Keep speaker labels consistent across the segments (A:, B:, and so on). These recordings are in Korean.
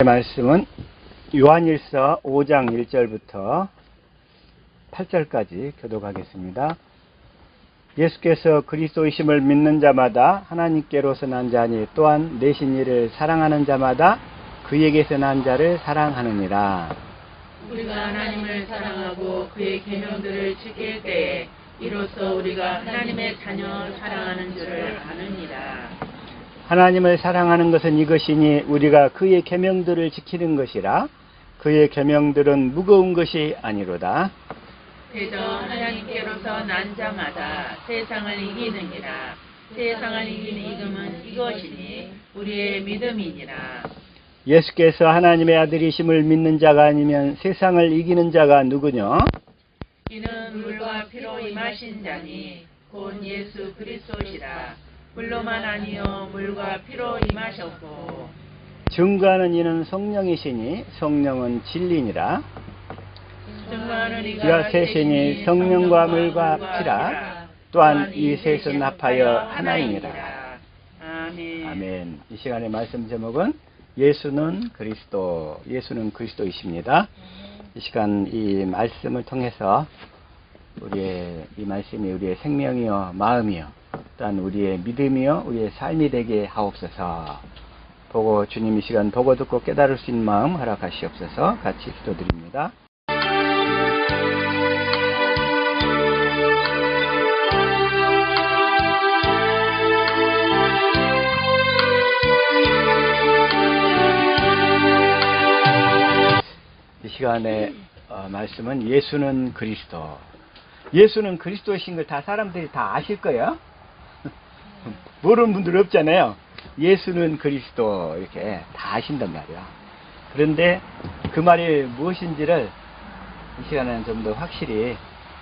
A: 말씀은 요한일서 5장 1절부터 8절까지 교독하겠습니다. 예수께서 그리스도이심을 믿는 자마다 하나님께로서 난 자니 또한 내신 이를 사랑하는 자마다 그에게서 난 자를 사랑하느니라.
B: 우리가 하나님을 사랑하고 그의 계명들을 지킬 때에 이로써 우리가 하나님의 자녀를 사랑하는 줄을 아느니라.
A: 하나님을 사랑하는 것은 이것이니 우리가 그의 계명들을 지키는 것이라. 그의 계명들은 무거운 것이 아니로다.
B: 그저 하나님께로서 난 자마다 세상을 이기느니라. 세상을 이기는 이금은 이것이니 우리의 믿음이니라.
A: 예수께서 하나님의 아들이심을 믿는 자가 아니면 세상을 이기는 자가 누구냐?
B: 이는 물과 피로 임하신 자니 곧 예수 그리스도시라. 물로만 아니요 물과 피로 임하셨고
A: 증거하는 이는 성령이시니 성령은 진리니라.
B: 증거하는
A: 이가 셋이니 성령과 물과 피라. 또한 이 셋은 합하여 하나이니라.
B: 아멘.
A: 아멘. 이 시간의 말씀 제목은 예수는 그리스도, 예수는 그리스도이십니다. 이 시간 이 말씀을 통해서 우리의 이 말씀이 우리의 생명이요 마음이요 또한 우리의 믿음이요 우리의 삶이 되게 하옵소서. 보고 주님 이 시간 보고 듣고 깨달을 수 있는 마음 허락하시옵소서. 같이 기도드립니다. 이 시간의 말씀은 예수는 그리스도. 예수는 그리스도이신 걸 다 사람들이 다 아실 거예요. 모르는 분들 없잖아요. 예수는 그리스도 이렇게 다 아신단 말이야. 그런데 그 말이 무엇인지를 이 시간에는 좀 더 확실히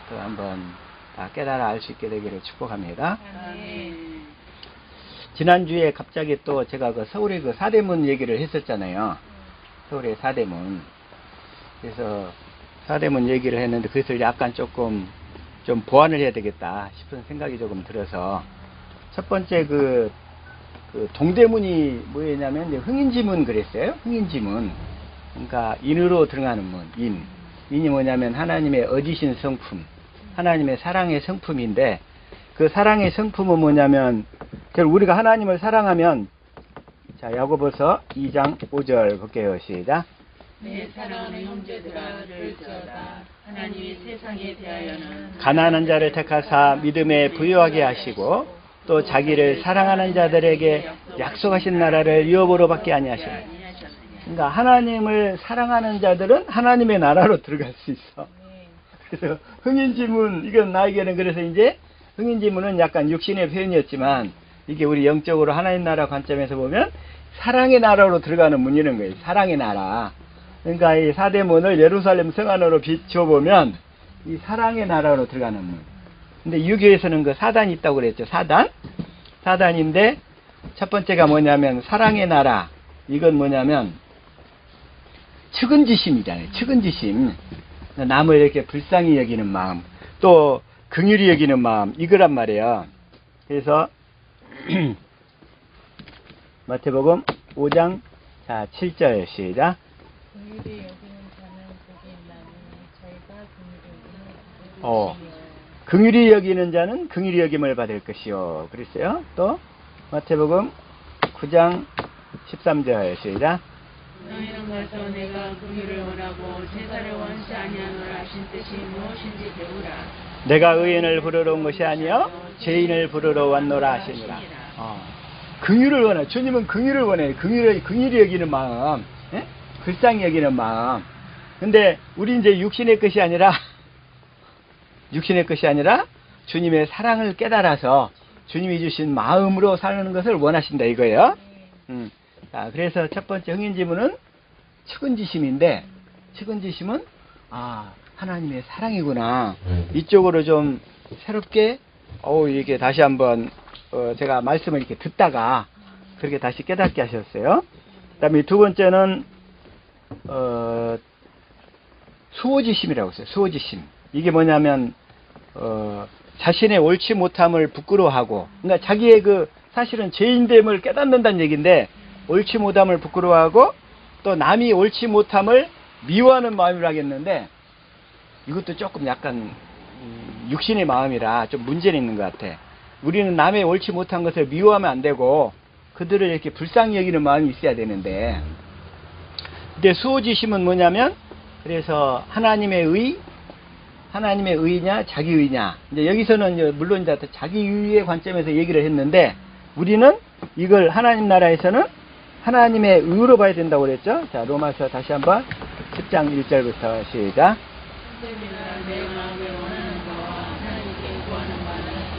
A: 또 한번 다 깨달아 알 수 있게 되기를 축복합니다.
B: 아멘.
A: 지난주에 갑자기 또 제가 그 서울의 그 사대문 얘기를 했었잖아요. 서울의 사대문. 그래서 사대문 얘기를 했는데 그것을 약간 조금 좀 보완을 해야 되겠다 싶은 생각이 조금 들어서 첫 번째 그 동대문이 뭐였냐면 흥인지문 그랬어요. 흥인지문. 그러니까 인으로 들어가는 문. 인이 뭐냐면 하나님의 얻으신 성품, 하나님의 사랑의 성품인데 그 사랑의 성품은 뭐냐면 우리가 하나님을 사랑하면 자 야고보서 2장 5절 볼게요. 시작.
B: 내 사랑하는 형제들아 들을지어다. 하나님이 세상에 대하여는
A: 가난한 자를 택하사 믿음에 부유하게 하시고 또 자기를 사랑하는 자들에게 약속하신 나라를 유업으로 받게 아니하시느냐. 그러니까 하나님을 사랑하는 자들은 하나님의 나라로 들어갈 수 있어. 그래서 흥인지문 이건 나에게는 그래서 이제 흥인지문은 약간 육신의 표현이었지만 이게 우리 영적으로 하나님 나라 관점에서 보면 사랑의 나라로 들어가는 문이라는 거예요. 사랑의 나라. 그러니까 이 사대문을 예루살렘 성 안으로 비춰보면 이 사랑의 나라로 들어가는 문. 근데 유교에서는 그 사단이 있다고 그랬죠. 사단인데 첫 번째가 뭐냐면 사랑의 나라. 이건 뭐냐면 측은지심이잖아요. 측은지심. 남을 이렇게 불쌍히 여기는 마음. 또 긍휼히 여기는 마음. 이거란 말이에요. 그래서 마태복음 5장 자 7절 시작.
C: 긍휼히 여기는 자는 복이 있나니 저희가 긍휼히 여기는
A: 긍휼히 여기는 자는 긍휼히 여김을 받을 것이요. 그랬어요. 또 마태복음 9장 13절 시작.
B: 너희는 가서 내가 긍휼을 원하고 제사를 원치 아니하노라 하신 뜻이 무엇인지 배우라.
A: 내가 의인을 부르러 온 것이 아니요 죄인을 부르러 왔노라 하시니라. 긍휼을 원해. 주님은 긍휼을 원해. 긍휼히 여기는 마음. 예? 불쌍히 여기는 마음. 근데 우리 이제 육신의 것이 아니라 주님의 사랑을 깨달아서 주님이 주신 마음으로 사는 것을 원하신다 이거예요. 자, 그래서 첫 번째 흥인지문은 측은지심인데 측은지심은 하나님의 사랑이구나. 이쪽으로 좀 새롭게 이게 다시 한번 제가 말씀을 이렇게 듣다가 그렇게 다시 깨닫게 하셨어요. 그다음에 두 번째는 수호지심이라고 했어요. 수호지심. 이게 뭐냐면 자신의 옳지 못함을 부끄러워하고, 그러니까 자기의 그 사실은 죄인됨을 깨닫는다는 얘기인데 옳지 못함을 부끄러워하고 또 남이 옳지 못함을 미워하는 마음이라 하겠는데, 이것도 조금 약간 육신의 마음이라 좀 문제는 있는 것 같아. 우리는 남의 옳지 못한 것을 미워하면 안 되고 그들을 이렇게 불쌍히 여기는 마음이 있어야 되는데, 근데 수호지심은 뭐냐면, 그래서 하나님의 의냐 자기 의냐, 이제 여기서는 이제 물론 이제 자기 의의 관점에서 얘기를 했는데, 우리는 이걸 하나님 나라에서는 하나님의 의로 봐야 된다고 그랬죠. 자, 로마서 다시 한번 10장 1절부터 시작.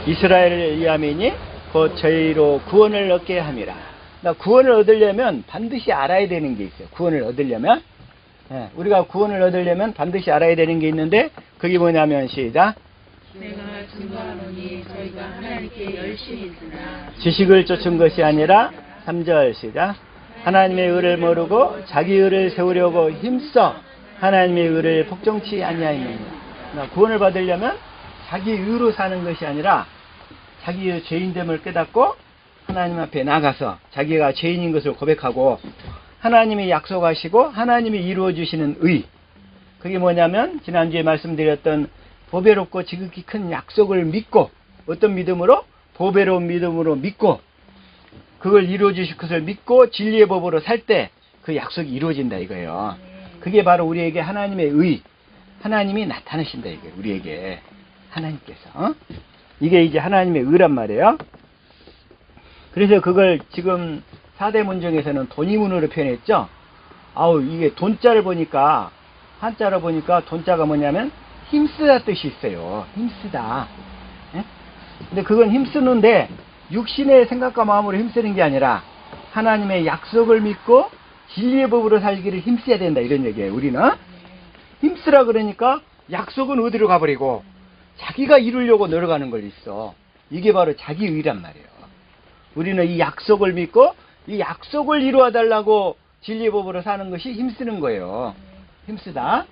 A: 이스라엘을 위함이니 곧 저희로 구원을 얻게 함이라. 그러니까 구원을 얻으려면 반드시 알아야 되는 게 있어요. 구원을 얻으려면, 우리가 구원을 얻으려면 반드시 알아야 되는 게 있는데, 그게 뭐냐면 시작.
B: 내가 증거하노니 저희가 하나님께 열심히 있으나
A: 지식을 쫓은 것이 아니라 3절 시작. 하나님의 의를 모르고 자기 의를 세우려고 힘써 하나님의 의를 복종치 아니하였느니라. 그러니까 구원을 받으려면 자기 의로 사는 것이 아니라 자기의 죄인됨을 깨닫고 하나님 앞에 나가서 자기가 죄인인 것을 고백하고, 하나님이 약속하시고 하나님이 이루어 주시는 의, 그게 뭐냐면 지난주에 말씀드렸던 보배롭고 지극히 큰 약속을 믿고, 어떤 믿음으로? 보배로운 믿음으로 믿고, 그걸 이루어 주실 것을 믿고 진리의 법으로 살 때 그 약속이 이루어진다 이거예요. 그게 바로 우리에게 하나님의 의, 하나님이 나타나신다 이거예요. 우리에게 하나님께서, 이게 이제 하나님의 의란 말이에요. 그래서 그걸 지금 사대문중에서는 돈이문으로 표현했죠. 아우, 이게 돈자를 보니까, 한자로 보니까 돈자가 뭐냐면 힘쓰다 뜻이 있어요. 힘쓰다. 근데 그건 힘쓰는데 육신의 생각과 마음으로 힘쓰는 게 아니라 하나님의 약속을 믿고 진리의 법으로 살기를 힘써야 된다 이런 얘기예요. 우리는 힘쓰라 그러니까 약속은 어디로 가버리고 자기가 이루려고 노력하는 걸 있어. 이게 바로 자기 의란 말이에요. 우리는 이 약속을 믿고 이 약속을 이루어 달라고 진리의 법으로 사는 것이 힘쓰는 거예요. 힘쓰다.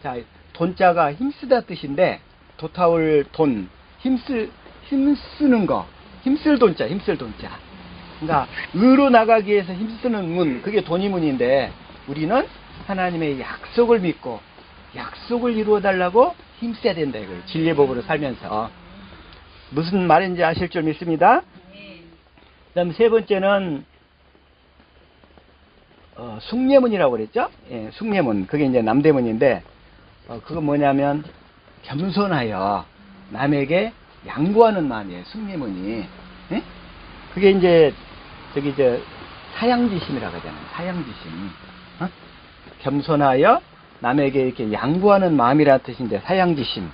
A: 자, 돈자가 힘쓰다 뜻인데, 도타울 돈, 힘쓰는 거, 힘쓸 돈자, 힘쓸 돈자. 그러니까 의로 나가기 위해서 힘쓰는 문, 그게 돈이문인데, 우리는 하나님의 약속을 믿고 약속을 이루어 달라고 힘써야 된다 이거예요. 진리의 법으로 살면서. 무슨 말인지 아실 줄 믿습니다. 그다음 세 번째는 숭례문이라고 그랬죠? 예, 숭례문. 그게 이제 남대문인데, 그건 뭐냐면 겸손하여 남에게 양보하는 마음이에요. 숭례문이. 예? 그게 이제 저기 사양지심이라고 하잖아요. 사양지심. 겸손하여 남에게 이렇게 양보하는 마음이라는 뜻인데, 사양지심.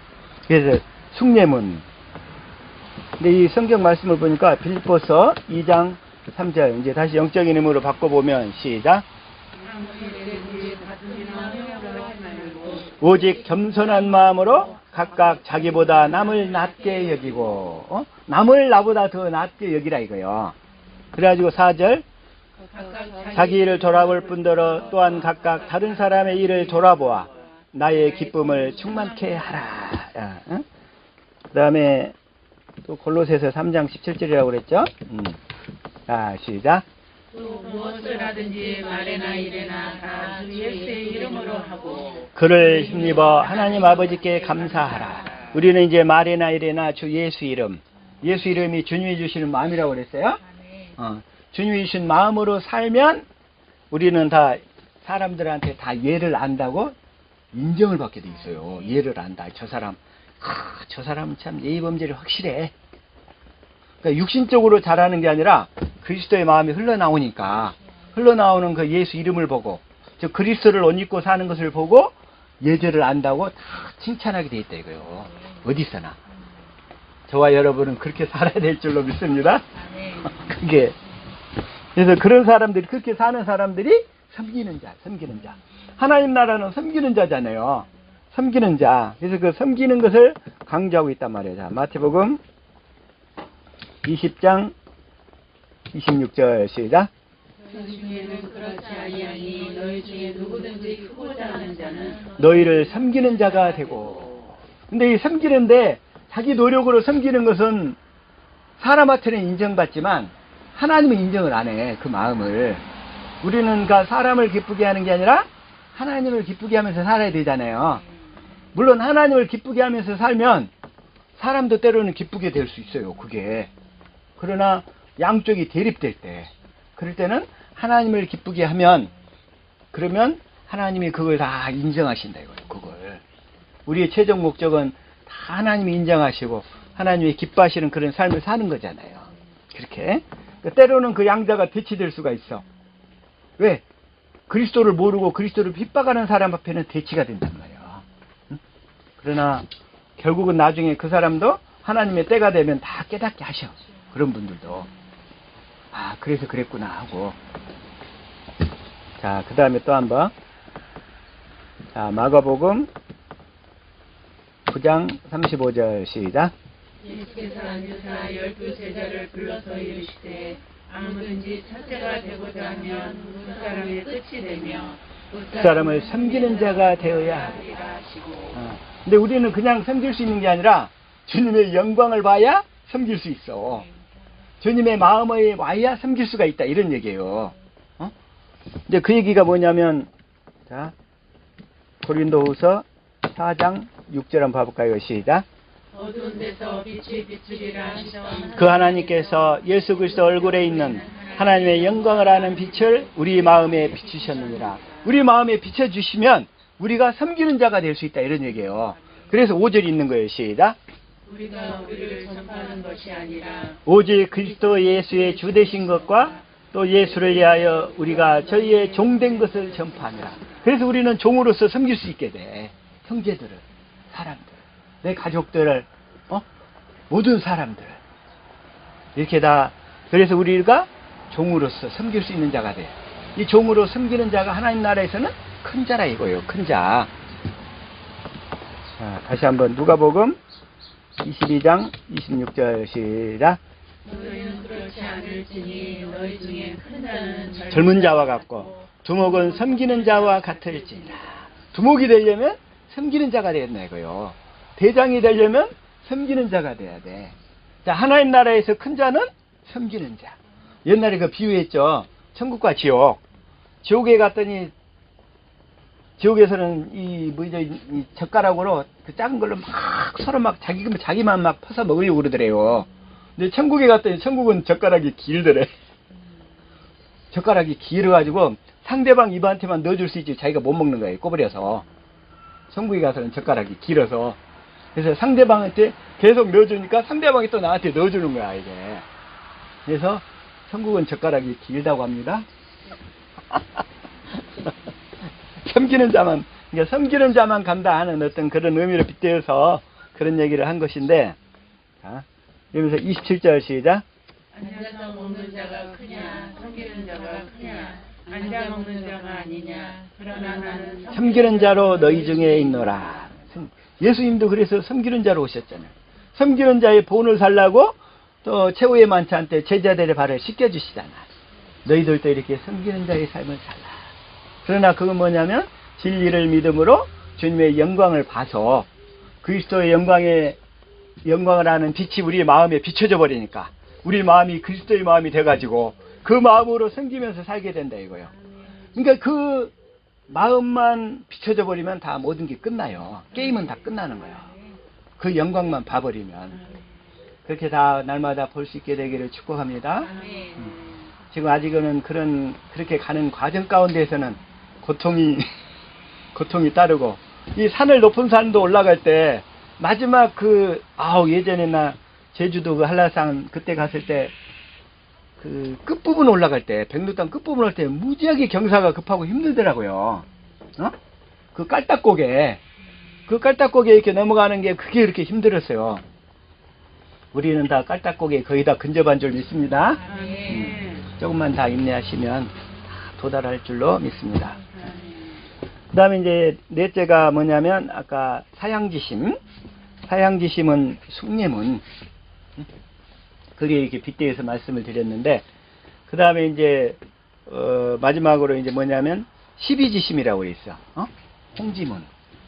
A: 그래서 숭례문. 근데 이 성경 말씀을 보니까 빌립보서 2장 3절, 이제 다시 영적인 의미로 바꿔보면 시작. 오직 겸손한 마음으로 각각 자기보다 남을 낮게 여기고, 남을 나보다 더 낮게 여기라 이거요. 그래가지고 4절, 자기 일을 돌아볼 뿐더러 또한 각각 다른 사람의 일을 돌아보아 나의 기쁨을 충만케 하라. 그 다음에 또 골로새서 3장 17절이라고 그랬죠. 자, 시작.
B: 또 무엇을 하든지 말에나 일에나 다 주 예수의 이름으로 하고
A: 그를 힘입어 하나님 아버지께 감사하라. 우리는 이제 말에나 일에나 주 예수 이름, 예수 이름이 주님이 주시는 마음이라고 그랬어요. 주님이 주신 마음으로 살면 우리는 다 사람들한테 다 예를 안다고 인정을 받게 돼 있어요. 예를 안다. 저 사람은 참 예의범절이 확실해. 그러니까 육신적으로 잘하는 게 아니라 그리스도의 마음이 흘러나오니까, 흘러나오는 그 예수 이름을 보고, 저 그리스도를 옷 입고 사는 것을 보고 예절을 안다고 다 칭찬하게 돼 있다 이거요. 어디서나. 저와 여러분은 그렇게 살아야 될 줄로 믿습니다. 그게. 그래서 그런 사람들이, 그렇게 사는 사람들이 섬기는 자. 하나님 나라는 섬기는 자잖아요. 섬기는 자. 그래서 그 섬기는 것을 강조하고 있단 말이에요. 자, 마태복음 20장 26절 시작.
B: 너희 중에는 그렇지 아니하니 너희 중에 누구든지 크고자 하는 자는
A: 너희를 섬기는 자가 되고. 근데 이 섬기는데 자기 노력으로 섬기는 것은 사람한테는 인정받지만 하나님은 인정을 안 해. 그 마음을. 우리는 그러니까 사람을 기쁘게 하는 게 아니라 하나님을 기쁘게 하면서 살아야 되잖아요. 물론 하나님을 기쁘게 하면서 살면 사람도 때로는 기쁘게 될 수 있어요. 그게. 그러나 양쪽이 대립될 때, 그럴 때는 하나님을 기쁘게 하면, 그러면 하나님이 그걸 다 인정하신다 이거예요. 그걸. 우리의 최종 목적은 다 하나님이 인정하시고 하나님이 기뻐하시는 그런 삶을 사는 거잖아요. 그렇게. 그러니까 때로는 그 양자가 대치될 수가 있어. 왜? 그리스도를 모르고 그리스도를 핍박하는 사람 앞에는 대치가 된단 말이에요. 응? 그러나 결국은 나중에 그 사람도 하나님의 때가 되면 다 깨닫게 하셔. 그런 분들도. 아, 그래서 그랬구나 하고. 자, 그 다음에 또 한번. 자, 마가복음 9장 35절 시작.
B: 예수께서 앉으사 12제자를 불러서 이르시되 아무든지 첫째가 되고자 하면 그 사람의 끝이 되며
A: 그 사람을 섬기는 자가 되어야
B: 하리라 하시고.
A: 근데 우리는 그냥 섬길 수 있는 게 아니라 주님의 영광을 봐야 섬길 수 있어. 주님의 마음에 와야 섬길 수가 있다 이런 얘기예요. 이제 그 얘기가 뭐냐면, 자, 고린도후서 4장 6절 한번 봐볼까요? 시작.
B: 어두운 데서 빛이 비추리라 하시던
A: 그 하나님께서 예수 그리스도 얼굴에 있는 하나님의 영광을 아는 빛을 우리 마음에 비추셨느니라. 우리 마음에 비춰주시면 우리가 섬기는 자가 될 수 있다 이런 얘기예요. 그래서 5절이 있는 거예요. 시작.
B: 우리가 우리를 전파하는 것이 아니라
A: 오직 그리스도 예수의 주 되신 것과 또 예수를 위하여 우리가 저희의 종된 것을 전파하니라. 그래서 우리는 종으로서 섬길 수 있게 돼. 형제들을, 사람들, 내 가족들을, 모든 사람들 이렇게 다. 그래서 우리가 종으로서 섬길 수 있는 자가 돼. 이 종으로 섬기는 자가 하나님 나라에서는 큰 자라 이거예요. 큰 자. 자, 다시 한번 누가복음 22장 26절 시작.
B: 너희는 그렇지 않을지니 너희 중에 큰 자는
A: 젊은 자와 같고 두목은 섬기는 자와 같을지니라. 두목이 되려면 섬기는 자가 되겠나 이거요. 대장이 되려면 섬기는 자가 돼야 돼. 자, 하나님 나라에서 큰 자는 섬기는 자. 옛날에 그 비유했죠. 천국과 지옥. 지옥에 갔더니 지옥에서는 이 젓가락으로 그 작은 걸로 막 서로 막 자기만 막 퍼서 먹으려고 그러더래요. 근데 천국에 갔더니 천국은 젓가락이 길더래. 젓가락이 길어가지고 상대방 입한테만 넣어줄 수 있지 자기가 못 먹는 거예요. 꼬부려서. 천국에 가서는 젓가락이 길어서. 그래서 상대방한테 계속 넣어주니까 상대방이 또 나한테 넣어주는 거야, 이게. 그래서 천국은 젓가락이 길다고 합니다. 섬기는 자만, 그러니까 섬기는 자만 간다 하는 어떤 그런 의미를 빗대어서 그런 얘기를 한 것인데, 자, 여기서 27절 시작.
B: 앉아서 먹는 자가 크냐 섬기는 자가 크냐 앉아 먹는 자가 아니냐 그러나 나는
A: 섬기는 자로 너희 중에 있노라. 예수님도 그래서 섬기는 자로 오셨잖아요. 섬기는 자의 본을 살라고 또 최후의 만찬 때 제자들의 발을 씻겨주시잖아. 너희들도 이렇게 섬기는 자의 삶을 살라. 그러나 그건 뭐냐면 진리를 믿음으로 주님의 영광을 봐서 그리스도의 영광을 아는 빛이 우리 마음에 비춰져 버리니까 우리 마음이 그리스도의 마음이 돼가지고 그 마음으로 섬기면서 살게 된다 이거예요. 그러니까 그 마음만 비춰져 버리면 다 모든 게 끝나요. 게임은 다 끝나는 거예요. 그 영광만 봐버리면. 그렇게 다 날마다 볼 수 있게 되기를 축복합니다. 지금 아직은 그렇게 가는 과정 가운데에서는 고통이 따르고, 이 산을 높은 산도 올라갈 때, 마지막 예전에 나 제주도 그 한라산 그때 갔을 때, 그 끝부분 올라갈 때, 백록당 끝부분 올 때 무지하게 경사가 급하고 힘들더라고요. 그 깔딱고개 이렇게 넘어가는 게 그게 이렇게 힘들었어요. 우리는 다 깔딱고개 거의 다 근접한 줄 믿습니다. 조금만 다 인내하시면 도달할 줄로 믿습니다. 그 다음에 이제 넷째가 뭐냐면 아까 사양지심. 사양지심은 숭례문. 그게 이렇게 빗대어서 말씀을 드렸는데, 그 다음에 이제 마지막으로 이제 뭐냐면 시비지심이라고 있어. 홍지문.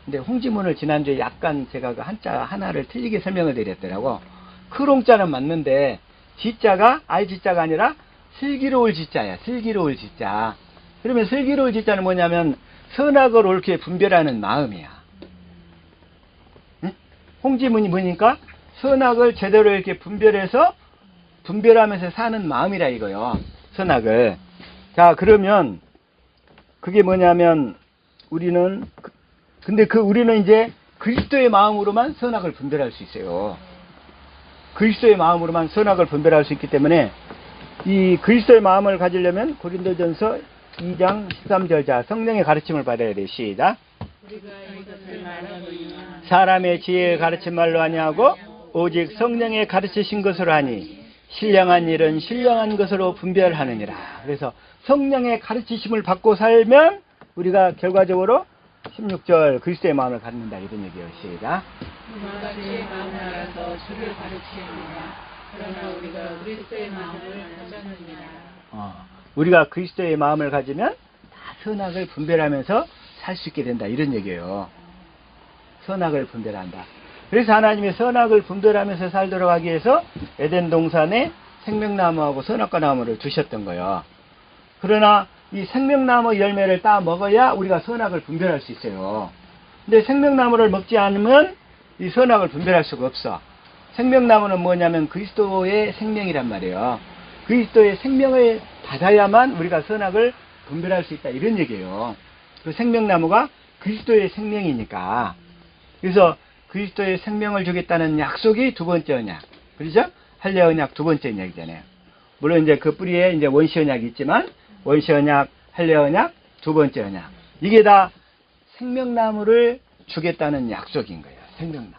A: 근데 홍지문을 지난주에 약간 제가 그 한자 하나를 틀리게 설명을 드렸더라고. 크롱자는 맞는데 지자가 알지자가 아니라 슬기로울 지자야. 슬기로울 지자. 그러면 슬기로울 지자는 뭐냐면 선악을 옳게 분별하는 마음이야. 응? 홍지문이 뭐니까 선악을 제대로 이렇게 분별하면서 사는 마음이라 이거요. 선악을. 자, 그러면 그게 뭐냐면 우리는 이제 그리스도의 마음으로만 선악을 분별할 수 있어요. 그리스도의 마음으로만 선악을 분별할 수 있기 때문에 이 그리스도의 마음을 가지려면 고린도전서 2장 13절 자 성령의 가르침을 받아야 돼. 시작.
B: 우리가 이것을 말하거니와
A: 사람의 지혜의 가르침 말로 아니하고 오직 성령의 가르치신 것으로 하니 신령한 일은 신령한 것으로 분별하느니라. 그래서 성령의 가르치심을 받고 살면 우리가 결과적으로 16절 그리스도의 마음을 갖는다 이런 얘기예요. 시작.
B: 누가 그의 마음을 알아서 주를 가르치느니라. 그러나 우리가 그리스도의 마음을 가졌느니라.
A: 우리가 그리스도의 마음을 가지면 다 선악을 분별하면서 살 수 있게 된다 이런 얘기예요. 선악을 분별한다. 그래서 하나님이 선악을 분별하면서 살도록 하기 위해서 에덴 동산에 생명나무하고 선악과 나무를 두셨던 거예요. 그러나 이 생명나무 열매를 따 먹어야 우리가 선악을 분별할 수 있어요. 근데 생명나무를 먹지 않으면 이 선악을 분별할 수가 없어. 생명나무는 뭐냐면 그리스도의 생명이란 말이에요. 그리스도의 생명을 받아야만 우리가 선악을 분별할 수 있다 이런 얘기예요. 그 생명나무가 그리스도의 생명이니까. 그래서 그리스도의 생명을 주겠다는 약속이 두 번째 언약. 그렇죠? 할례 언약 두 번째 언약이잖아요. 물론 이제 그 뿌리에 이제 원시 언약이 있지만 원시 언약, 할례 언약, 두 번째 언약. 이게 다 생명나무를 주겠다는 약속인 거예요. 생명나무.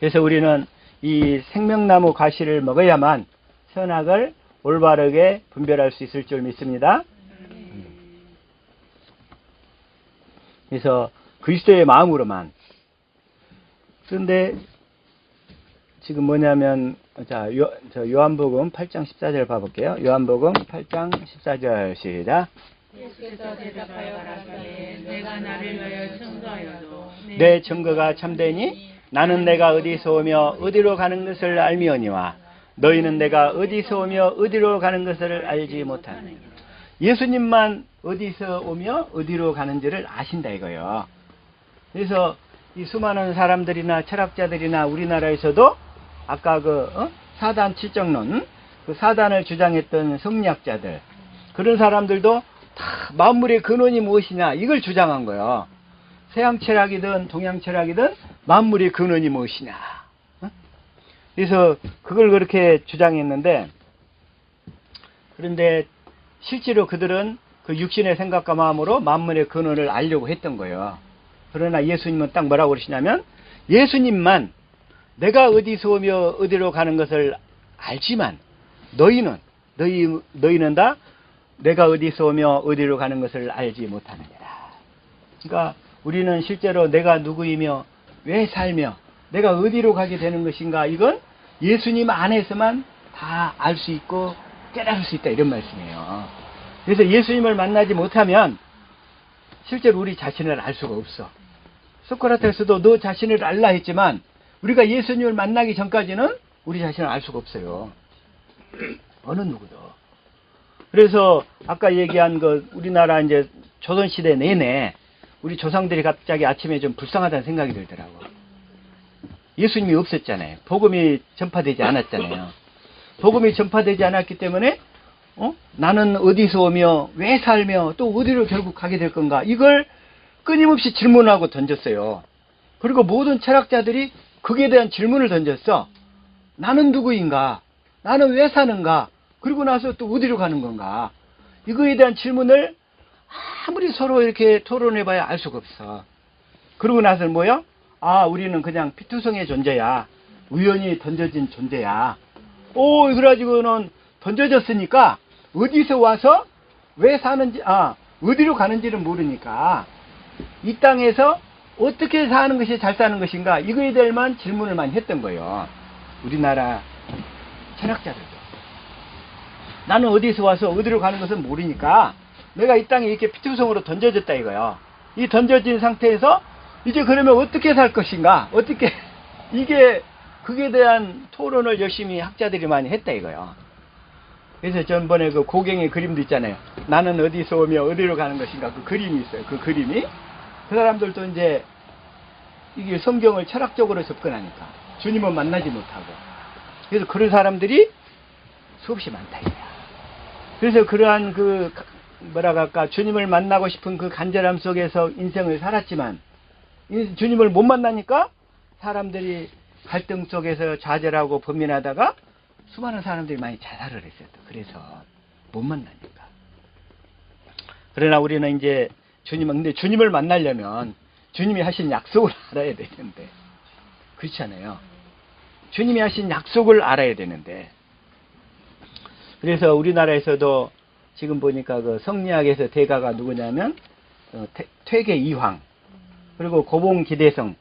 A: 그래서 우리는 이 생명나무 가시를 먹어야만 선악을 올바르게 분별할 수 있을 줄 믿습니다. 그래서 그리스도의 마음으로만. 그런데 지금 뭐냐면 요한복음 8장 14절 봐볼게요. 요한복음 8장 14절 시작.
B: 예수께서 대답하여 가라사대 내가 나를 위하여 증거하여도
A: 내 증거가 참되니 나는 내가 어디서 오며 어디로 가는 것을 알미오니와 너희는 내가 어디서 오며 어디로 가는 것을 알지 못하느니라. 예수님만 어디서 오며 어디로 가는지를 아신다 이거예요. 그래서 이 수많은 사람들이나 철학자들이나 우리나라에서도 아까 사단 칠정론, 그 사단을 주장했던 성리학자들, 그런 사람들도 다 만물의 근원이 무엇이냐 이걸 주장한 거예요. 서양 철학이든 동양 철학이든 만물의 근원이 무엇이냐. 그래서 그걸 그렇게 주장했는데, 그런데 실제로 그들은 그 육신의 생각과 마음으로 만물의 근원을 알려고 했던 거예요. 그러나 예수님은 딱 뭐라고 그러시냐면, 예수님만 내가 어디서 오며 어디로 가는 것을 알지만 너희는 다 내가 어디서 오며 어디로 가는 것을 알지 못하느니라. 그러니까 우리는 실제로 내가 누구이며 왜 살며 내가 어디로 가게 되는 것인가, 이건 예수님 안에서만 다 알 수 있고 깨달을 수 있다 이런 말씀이에요. 그래서 예수님을 만나지 못하면 실제로 우리 자신을 알 수가 없어. 소크라테스도 너 자신을 알라 했지만 우리가 예수님을 만나기 전까지는 우리 자신을 알 수가 없어요. 어느 누구도. 그래서 아까 얘기한 우리나라 이제 조선시대 내내 우리 조상들이 갑자기 아침에 좀 불쌍하다는 생각이 들더라고. 예수님이 없었잖아요. 복음이 전파되지 않았잖아요. 복음이 전파되지 않았기 때문에 나는 어디서 오며 왜 살며 또 어디로 결국 가게 될 건가, 이걸 끊임없이 질문하고 던졌어요. 그리고 모든 철학자들이 거기에 대한 질문을 던졌어. 나는 누구인가? 나는 왜 사는가? 그리고 나서 또 어디로 가는 건가? 이거에 대한 질문을 아무리 서로 이렇게 토론해봐야 알 수가 없어. 그러고 나서는 뭐야? 우리는 그냥 피투성의 존재야. 우연히 던져진 존재야. 그래가지고는 던져졌으니까 어디서 와서 왜 사는지, 어디로 가는지를 모르니까 이 땅에서 어떻게 사는 것이 잘 사는 것인가, 이거에 대한 질문을 많이 했던 거예요. 우리나라 철학자들도. 나는 어디서 와서 어디로 가는 것은 모르니까 내가 이 땅에 이렇게 피투성으로 던져졌다 이거예요. 이 던져진 상태에서 이제 그러면 어떻게 살 것인가, 그게 대한 토론을 열심히 학자들이 많이 했다 이거예요. 그래서 전번에 그 고갱의 그림도 있잖아요. 나는 어디서 오며 어디로 가는 것인가, 그 그림이 있어요. 그 그림이. 그 사람들도 이제 이게 성경을 철학적으로 접근하니까 주님은 만나지 못하고, 그래서 그런 사람들이 수없이 많다 이거야. 그래서 그러한 그 뭐라 할까, 주님을 만나고 싶은 그 간절함 속에서 인생을 살았지만 주님을 못 만나니까 사람들이 갈등 속에서 좌절하고 범민하다가 수많은 사람들이 많이 자살을 했어요. 그래서 못 만나니까. 그러나 우리는 이제 근데 주님을 만나려면 주님이 하신 약속을 알아야 되는데, 그렇잖아요. 주님이 하신 약속을 알아야 되는데, 그래서 우리나라에서도 지금 보니까 그 성리학에서 대가가 누구냐면 퇴계 이황, 그리고 고봉 기대성,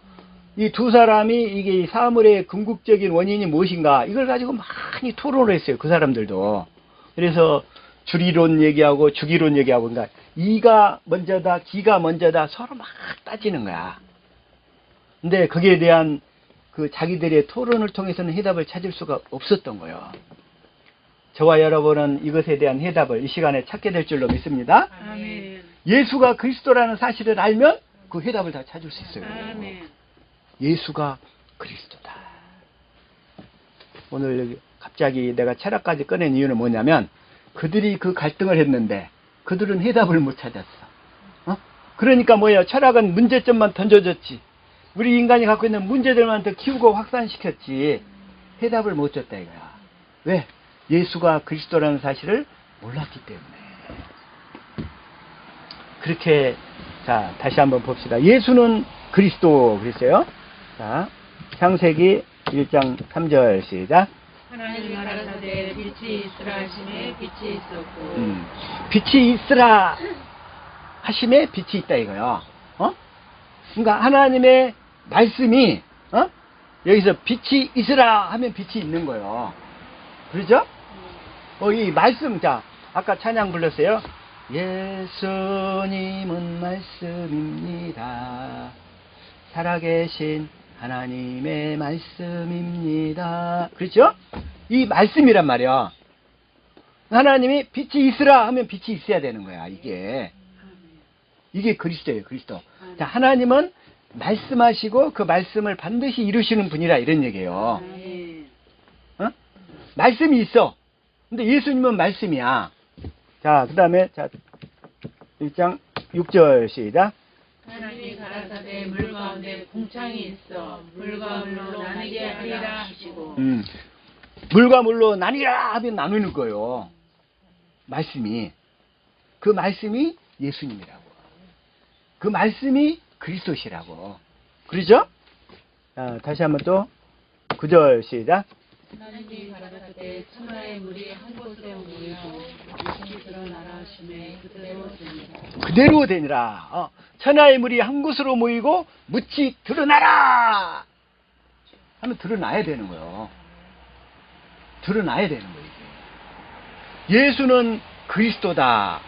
A: 이 두 사람이 이게 사물의 궁극적인 원인이 무엇인가 이걸 가지고 많이 토론을 했어요. 그 사람들도. 그래서 주리론 얘기하고 주기론 얘기하고, 그러니까 이가 먼저다 기가 먼저다 서로 막 따지는 거야. 근데 거기에 대한 그 자기들의 토론을 통해서는 해답을 찾을 수가 없었던 거예요. 저와 여러분은 이것에 대한 해답을 이 시간에 찾게 될 줄로 믿습니다.
B: 아멘.
A: 예수가 그리스도라는 사실을 알면 그 해답을 다 찾을 수 있어요.
B: 아멘.
A: 예수가 그리스도다. 오늘 여기 갑자기 내가 철학까지 꺼낸 이유는 뭐냐면, 그들이 그 갈등을 했는데 그들은 해답을 못 찾았어. 그러니까 뭐예요? 철학은 문제점만 던져줬지. 우리 인간이 갖고 있는 문제들만 더 키우고 확산시켰지 해답을 못 줬다 이거야. 왜? 예수가 그리스도라는 사실을 몰랐기 때문에. 그렇게, 자, 다시 한번 봅시다. 예수는 그리스도 그랬어요. 자, 창세기 1장 3절 시작.
B: 하나님이 가라사대 빛이 있으라 하심에 빛이 있었고.
A: 빛이 있으라 하심에 빛이 있다 이거요. 그러니까 하나님의 말씀이 여기서 빛이 있으라 하면 빛이 있는 거예요. 그렇죠? 이 말씀, 자, 아까 찬양 불렀어요. 예수님은 말씀입니다. 살아계신 하나님의 말씀입니다. 그렇죠? 이 말씀이란 말이야. 하나님이 빛이 있으라 하면 빛이 있어야 되는 거야. 이게 그리스도예요. 그리스도. 자, 하나님은 말씀하시고 그 말씀을 반드시 이루시는 분이라 이런 얘기예요. 말씀이 있어. 근데 예수님은 말씀이야. 자, 그 다음에, 자, 1장 6절 시작.
B: 하나님이 가라사대 물 가운데 궁창이 있어 물과 물로 나뉘게 하리라 하시고.
A: 물과 물로 나뉘라 하면 나누는 거예요. 말씀이. 그 말씀이 예수님이라고. 그 말씀이 그리스도시라고. 그러죠? 자, 다시 한번 또 9절 시작.
B: 하나님이 가라사대 천하의 물이 한 곳에 모이고 빛이 드러나라 하심에 그대로 되니라.
A: 그대로 되니라. 천하의 물이 한 곳으로 모이고 묻이 드러나라 하면 드러나야 되는 거예요. 드러나야 되는 거예요. 예수는 그리스도다.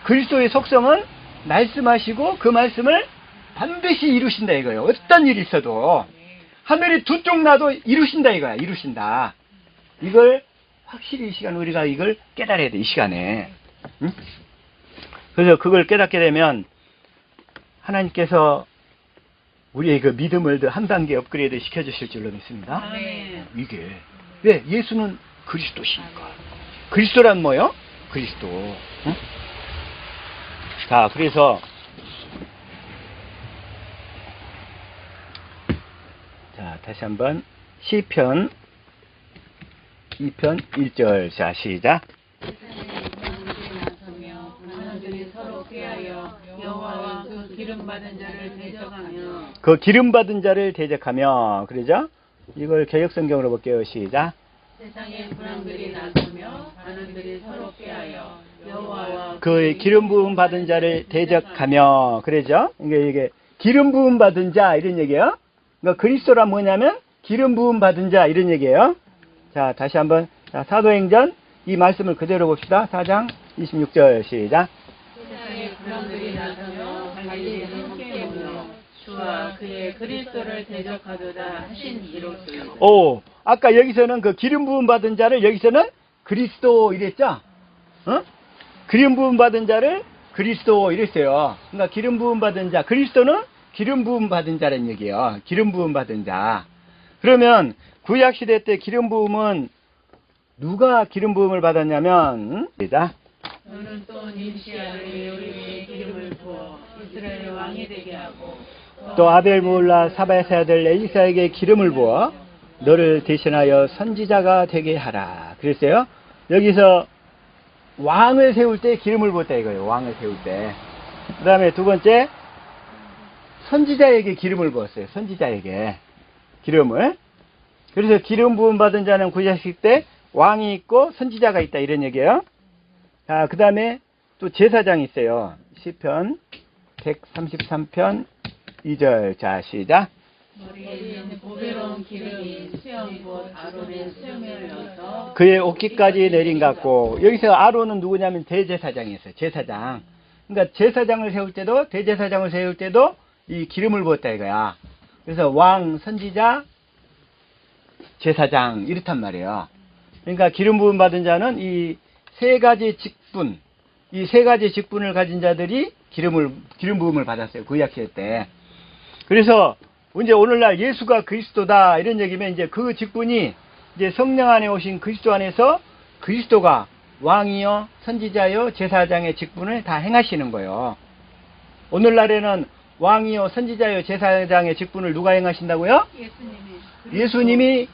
A: 그리스도의 속성은 말씀하시고 그 말씀을 반드시 이루신다 이거예요. 어떤 일이 있어도 하늘이 두 쪽 나도 이루신다 이거야. 이루신다. 이걸 확실히 이 시간 우리가 이걸 깨달아야 돼. 이 시간에. 응? 그래서 그걸 깨닫게 되면 하나님께서 우리의 그 믿음을 더 한 단계 업그레이드 시켜주실 줄로 믿습니다.
B: 아멘.
A: 이게 왜? 예수는 그리스도시니까. 그리스도란 뭐요? 그리스도. 응? 자, 그래서 자, 다시 한번 시편 2편 1절. 자, 시작.
B: 나서며 하나들이 서로 꾀하여 여호와와 그 기름 받은 자를 대적하며.
A: 그 기름 받은 자를 대적하며. 그러죠? 이걸 개역성경으로 볼게요. 시작.
B: 세상의 군왕들이 나서며 하나들이 서로 꾀하여 여호와와
A: 그 기름 부음 받은 자를 대적하며. 그러죠? 이게 기름 부음 받은 자 이런 얘기예요. 그러니까 그리스도란 뭐냐면 기름 부음 받은 자 이런 얘기예요. 자, 다시 한번 자, 사도행전 이 말씀을 그대로 봅시다. 4장 26절 시작.
B: 세상의 군왕들이 나서며 갈릴리에 함께 모여 주와 그의 그리스도를 대적하도다 하신 이로소이다.
A: 아까 여기서는 그 기름 부음 받은 자를 여기서는 그리스도 이랬죠? 어? 기름 부음 받은 자를 그리스도 이랬어요. 그러니까 기름 부음 받은 자, 그리스도는 기름 부음 받은 자라는 얘기예요. 기름 부음 받은 자. 그러면 구약 시대 때 기름 부음은 누가 기름 부음을 받았냐면, 시작.
B: 너는 또 nim시아를 우리 위에 기름을 부어 이스라엘 왕이 되게 하고
A: 또 아벨 무올라 사바의 아들 엘리사에게 기름을 부어 너를 대신하여 선지자가 되게 하라. 그랬어요. 여기서 왕을 세울 때 기름을 부었다 이거예요. 왕을 세울 때. 그 다음에 두 번째, 선지자에게 기름을 부었어요. 선지자에게 기름을. 그래서 기름 부음 받은 자는 구약식 때 왕이 있고 선지자가 있다 이런 얘기예요. 자, 그 다음에 또 제사장이 있어요. 시편 133편 2절. 자, 시작.
B: 머리에 있는 보배로운 기름이 수염 곧 아론의 수염에 흘러서
A: 그의 옷깃까지 내린 같고, 여기서 아론은 누구냐면 대제사장이었어요. 제사장. 그러니까 제사장을 세울 때도, 대제사장을 세울 때도 이 기름을 부었다 이거야. 그래서 왕, 선지자, 제사장 이렇단 말이에요. 그러니까 기름 부음 받은 자는 이 세 가지 직분, 이 세 가지 직분을 가진 자들이 기름 부음을 받았어요. 구약시대 때. 그래서 이제 오늘날 예수가 그리스도다 이런 얘기면 이제 그 직분이 이제 성령 안에 오신 그리스도 안에서 그리스도가 왕이요, 선지자요, 제사장의 직분을 다 행하시는 거예요. 오늘날에는 왕이요, 선지자요, 제사장의 직분을 누가 행하신다고요? 예수님이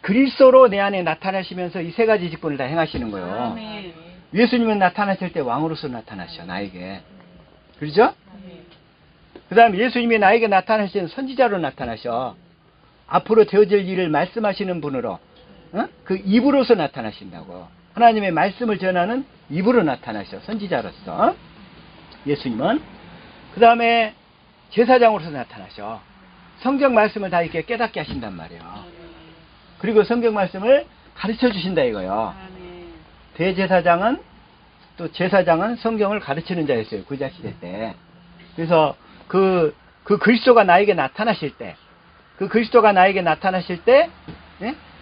A: 그리스도로 내 안에 나타나시면서 이 세 가지 직분을 다 행하시는 거예요.
B: 아멘.
A: 예수님은 나타나실 때 왕으로서 나타나셔, 나에게. 그렇죠? 그 다음에 예수님이 나에게 나타나시는 선지자로 나타나셔. 앞으로 되어질 일을 말씀하시는 분으로, 그 입으로서 나타나신다고. 하나님의 말씀을 전하는 입으로 나타나셔, 선지자로서. 예수님은. 그 다음에 제사장으로서 나타나셔. 성경 말씀을 다 이렇게 깨닫게 하신단 말이에요. 그리고 성경 말씀을 가르쳐 주신다 이거요.
B: 아멘.
A: 대제사장은, 또 제사장은 성경을 가르치는 자였어요. 구약시대 때. 그래서 그 그리스도가 나에게 나타나실 때, 그 그리스도가 나에게 나타나실 때,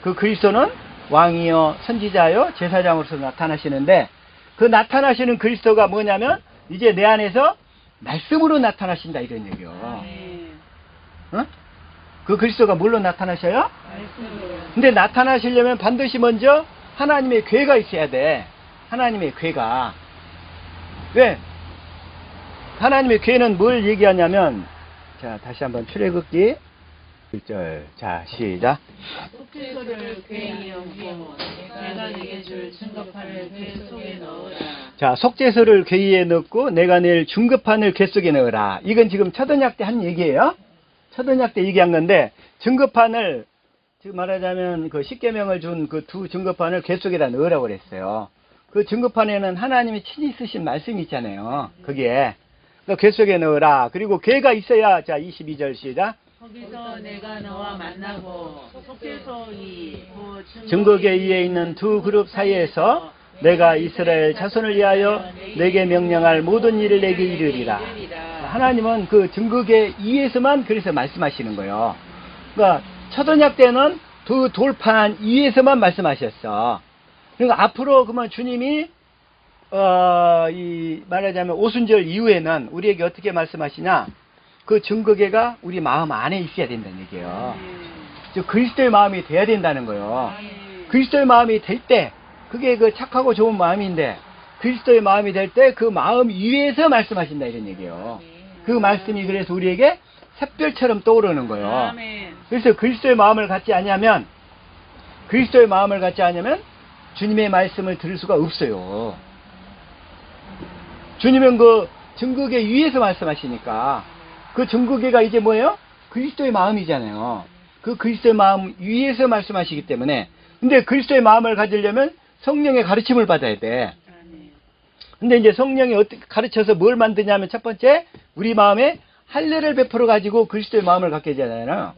A: 그 그리스도는 왕이요, 선지자요, 제사장으로서 나타나시는데, 그 나타나시는 그리스도가 뭐냐면, 이제 내 안에서 말씀으로 나타나신다, 이런 얘기요.
B: 아멘.
A: 그 그리스도가 뭘로 나타나셔요?
B: 말씀으로.
A: 근데 나타나시려면 반드시 먼저 하나님의 괴가 있어야 돼. 하나님의 괴가. 왜? 하나님의 괴는 뭘 얘기하냐면, 자, 다시 한번 출애굽기 1절. 자, 시작.
B: 속죄소를 괴에 옮기고 내가 내게 줄 증거판을 괴 속에 넣으라.
A: 자, 속죄소를 괴에 넣고 내가 낼 증거판을 괴 속에 넣으라. 이건 지금 초don약 때 한 얘기예요. 초don약 때 얘기한 건데, 증거판을 지금 말하자면 그 십계명을 준 그 두 증거판을 괴 속에다 넣으라고 그랬어요. 그 증거판에는 하나님이 친히 쓰신 말씀이 있잖아요. 거기에. 괴 속에 넣으라. 그리고 괴가 있어야, 자, 22절 시작.
B: 거기서 내가 너와 만나고 속죄소 이
A: 증거계 위에 있는 두 그룹 사이에서 내가 이스라엘 자손을 위하여 내게 명령할 모든 일을 내게 이르리라. 하나님은 그 증거계 위에서만 그래서 말씀하시는 거예요. 그러니까 초don약 때는 두 돌판 위에서만 말씀하셨어. 그러니까 앞으로 그러면 주님이 이 말하자면 오순절 이후에는 우리에게 어떻게 말씀하시냐? 그 증거계가 우리 마음 안에 있어야 된다는 얘기예요. 즉 그리스도의 마음이 돼야 된다는 거예요. 그리스도의 마음이 될 때, 그게 그 착하고 좋은 마음인데, 그리스도의 마음이 될 때 그 마음 위에서 말씀하신다 이런 얘기예요. 그 말씀이 그래서 우리에게 샛별처럼 떠오르는 거예요.
B: 아멘.
A: 그래서 그리스도의 마음을 갖지 않으면, 그리스도의 마음을 갖지 않으면 주님의 말씀을 들을 수가 없어요. 주님은 그 증거계 위에서 말씀하시니까, 그 증거계가 이제 뭐예요? 그리스도의 마음이잖아요. 그 그리스도의 마음 위에서 말씀하시기 때문에. 근데 그리스도의 마음을 가지려면 성령의 가르침을 받아야 돼. 근데 이제 성령이 어떻게 가르쳐서 뭘 만드냐면, 첫 번째, 우리 마음에 할례를 베풀어 가지고 그리스도의 마음을 갖게 하잖아요.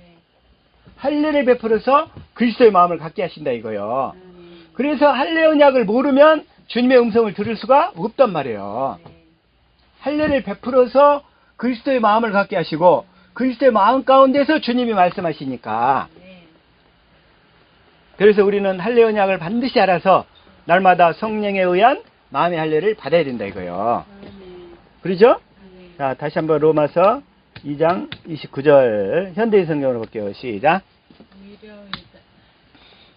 A: 할례를 베풀어서 그리스도의 마음을 갖게 하신다 이거요. 그래서 할례 언약을 모르면 주님의 음성을 들을 수가 없단 말이에요. 할례를 베풀어서 그리스도의 마음을 갖게 하시고, 그리스도의 마음 가운데서 주님이 말씀하시니까. 그래서 우리는 할례 언약을 반드시 알아서 날마다 성령에 의한 마음의 할례를 받아야 된다 이거요. 그러죠? 자, 다시 한번 로마서 2장 29절 현대인 성경으로 볼게요. 시작.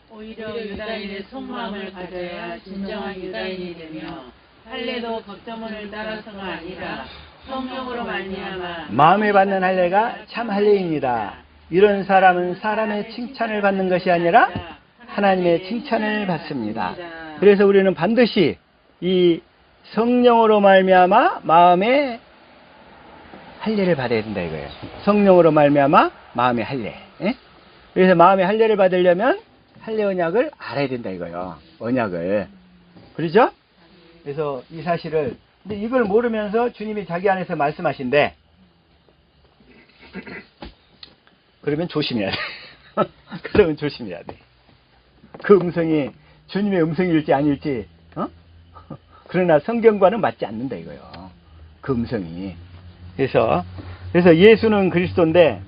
B: 오히려 유다인의 속마음을 가져야 진정한 유다인이 되며 할례도 법조문을 따라서가 아니라 성령으로 말미암아
A: 마음에 받는 할례가 참 할례입니다. 이런 사람은 사람의 칭찬을 받는 것이 아니라 하나님의 칭찬을 받습니다. 그래서 우리는 반드시 이 성령으로 말미암아 마음의 할례를 받아야 된다 이거예요. 성령으로 말미암아 마음의 할례. 예? 그래서 마음의 할례를 받으려면 할례 언약을 알아야 된다 이거예요. 언약을. 그렇죠? 그래서 이 사실을, 근데 이걸 모르면서 주님이 자기 안에서 말씀하신대. 그러면 조심해야 돼. 그러면 조심해야 돼. 그 음성이 주님의 음성일지 아닐지, 그러나 성경과는 맞지 않는다 이거예요. 그 음성이. 그래서 예수는 그리스도인데,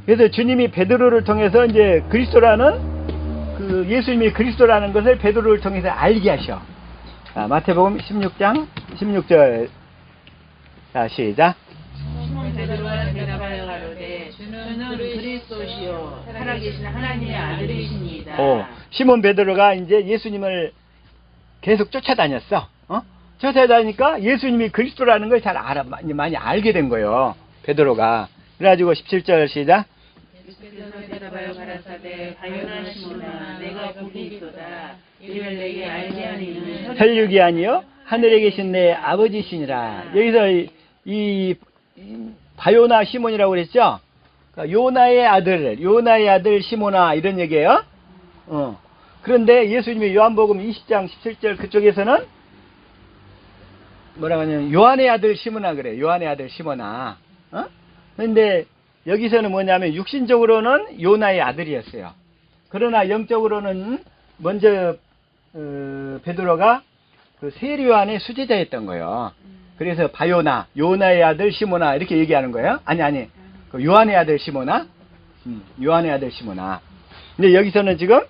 A: 그래서 주님이 베드로를 통해서 이제 그리스도라는 그 예수님이 그리스도라는 것을 베드로를 통해서 알게 하셔. 자, 마태복음 16장 16절. 자, 시작.
B: 시몬 베드로가 대답하여 가로되 주는 그리스도시요 살아계신 하나님의 아들이십니다.
A: 시몬 베드로가 이제 예수님을 계속 쫓아다녔어. 쫓아다니니까 예수님이 그리스도라는 걸 잘 많이 알게 된 거예요. 베드로가. 그래가지고 17절 시작.
B: 예수께서 대답하여 가라사대 바요나 시몬아 내가 복이 있도다. 이를 내게 알게 하니는
A: 혈육이 아니요 하늘에 계신 내 아버지시니라. 여기서 이 바요나 시몬이라고 그랬죠. 그러니까 요나의 아들 시몬아 이런 얘기예요. 그런데 예수님이 요한복음 20장 17절 그쪽에서는 뭐라고 하냐면 요한의 아들 시몬아 그래. 요한의 아들 시몬아. 그런데 여기서는 뭐냐면 육신적으로는 요나의 아들이었어요. 그러나 영적으로는 먼저 베드로가 그 세례요한의 수제자였던 거예요. 그래서 바요나, 요나의 아들 시몬아 이렇게 얘기하는 거예요. 아니, 그 요한의 아들 시몬아, 요한의 아들 시몬아. 근데 여기서는 지금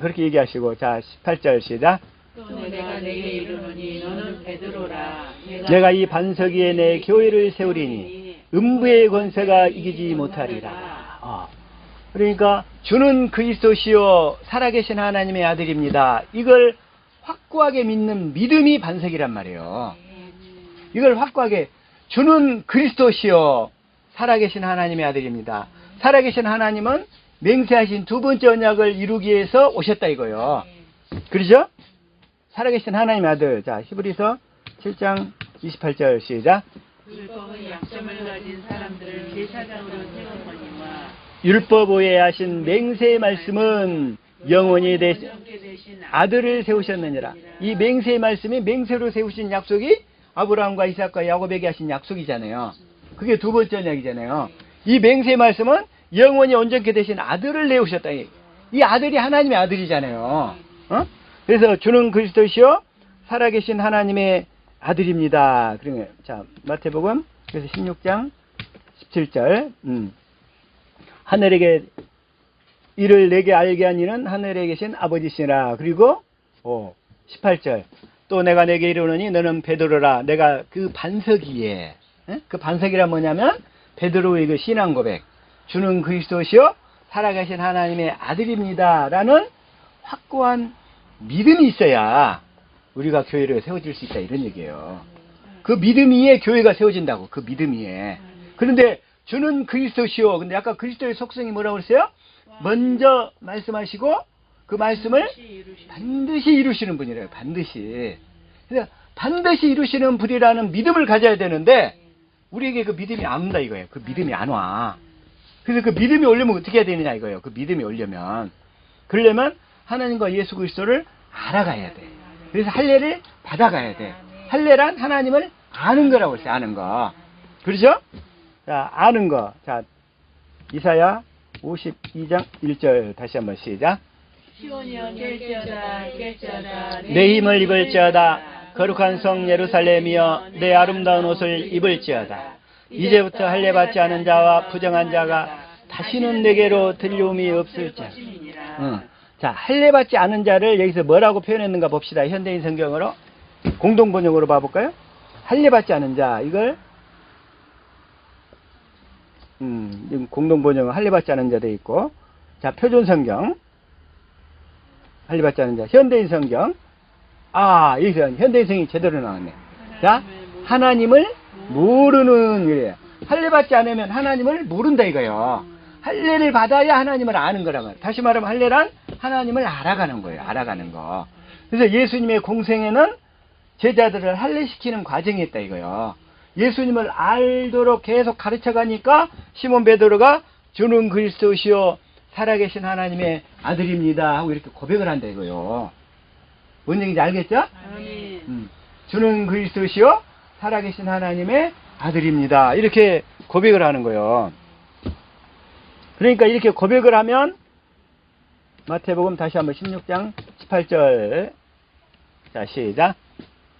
A: 그렇게 얘기하시고, 자 18절 시작.
B: 또 내가 내게 이르노니 너는 베드로라.
A: 내가 이 반석 위에 내 교회를 세우리니 음부의 권세가 이기지 못하리라. 그러니까 주는 그리스도시요 살아계신 하나님의 아들입니다. 이걸 확고하게 믿는 믿음이 반석이란 말이에요. 이걸 확고하게 주는 그리스도시요 살아계신 하나님의 아들입니다. 살아계신 하나님은 맹세하신 두 번째 언약을 이루기 위해서 오셨다 이거요. 그렇죠? 살아계신 하나님의 아들. 자, 히브리서 7장 28절 시작.
B: 율법의 약점을 가진 사람들을 제사장으로 세우거니와
A: 율법 외에 하신 맹세의 말씀은 영원히 되신 아들을 세우셨느니라. 이 맹세의 말씀이 맹세로 세우신 약속이 아브라함과 이삭과 야곱에게 하신 약속이잖아요. 그게 두 번째 언약이잖아요. 이 맹세의 말씀은 영원히 온전케 되신 아들을 내오셨다. 이 아들이 하나님의 아들이잖아요. 그래서 주는 그리스도시요 살아계신 하나님의 아들입니다. 그러면 자 마태복음 그래서 16장 17절 하늘에게 이를 내게 알게 한 이는 하늘에 계신 아버지시라. 그리고 18절 또 내가 내게 이르노니 너는 베드로라. 내가 그 반석 위에 그 반석이란 뭐냐면 베드로의 그 신앙 고백 주는 그리스도시요 살아계신 하나님의 아들입니다 라는 확고한 믿음이 있어야 우리가 교회를 세워질 수 있다 이런 얘기예요. 그 믿음 위에 교회가 세워진다고. 그 믿음 위에. 그런데 주는 그리스도시요. 근데 아까 그리스도의 속성이 뭐라고 그랬어요? 먼저 말씀하시고 그 말씀을 반드시 이루시는 분이래요. 반드시. 그래서 반드시 이루시는 분이라는 믿음을 가져야 되는데 우리에게 그 믿음이 안 온다 이거예요. 그 믿음이 안 와. 그래서 그 믿음이 오려면 어떻게 해야 되느냐 이거예요. 그 믿음이 오려면. 그러려면 하나님과 예수 그리스도를 알아가야 돼. 그래서 할례를 받아가야 돼. 할례란 하나님을 아는 거라고 했어요. 아는 거. 그렇죠? 자, 아는 거. 자, 이사야 52장 1절 다시 한번 시작.
B: 시온이여 깰지어다
A: 내 힘을 입을지어다. 거룩한 성 예루살렘이여 내 아름다운 옷을 입을지어다. 이제부터 할례 받지 않은 자와 부정한 자가 다시는 내게로 들려옴이 없을지어다. 자, 할례받지 않은 자를 여기서 뭐라고 표현했는가 봅시다. 현대인 성경으로. 공동번역으로 봐볼까요? 할례받지 않은 자, 이걸 공동번역은 할례받지 않은 자도 있고, 자, 표준성경 할례받지 않은 자, 현대인 성경, 여기서 현대인 성경이 제대로 나왔네. 자, 하나님을 모르는 일이에요. 할례받지 않으면 하나님을 모른다 이거예요. 할례를 받아야 하나님을 아는 거란 말이에요. 다시 말하면 할례란 하나님을 알아가는 거예요. 알아가는 거. 그래서 예수님의 공생에는 제자들을 할례시키는 과정이 있다 이거예요. 예수님을 알도록 계속 가르쳐가니까 시몬 베드로가 주는 그리스도시요 살아계신 하나님의 아들입니다 하고 이렇게 고백을 한다 이거예요. 뭔 얘기인지 알겠죠? 주는 그리스도시요 살아계신 하나님의 아들입니다. 이렇게 고백을 하는 거예요. 그러니까 이렇게 고백을 하면 마태복음 다시 한번 16장 18절 자 시작.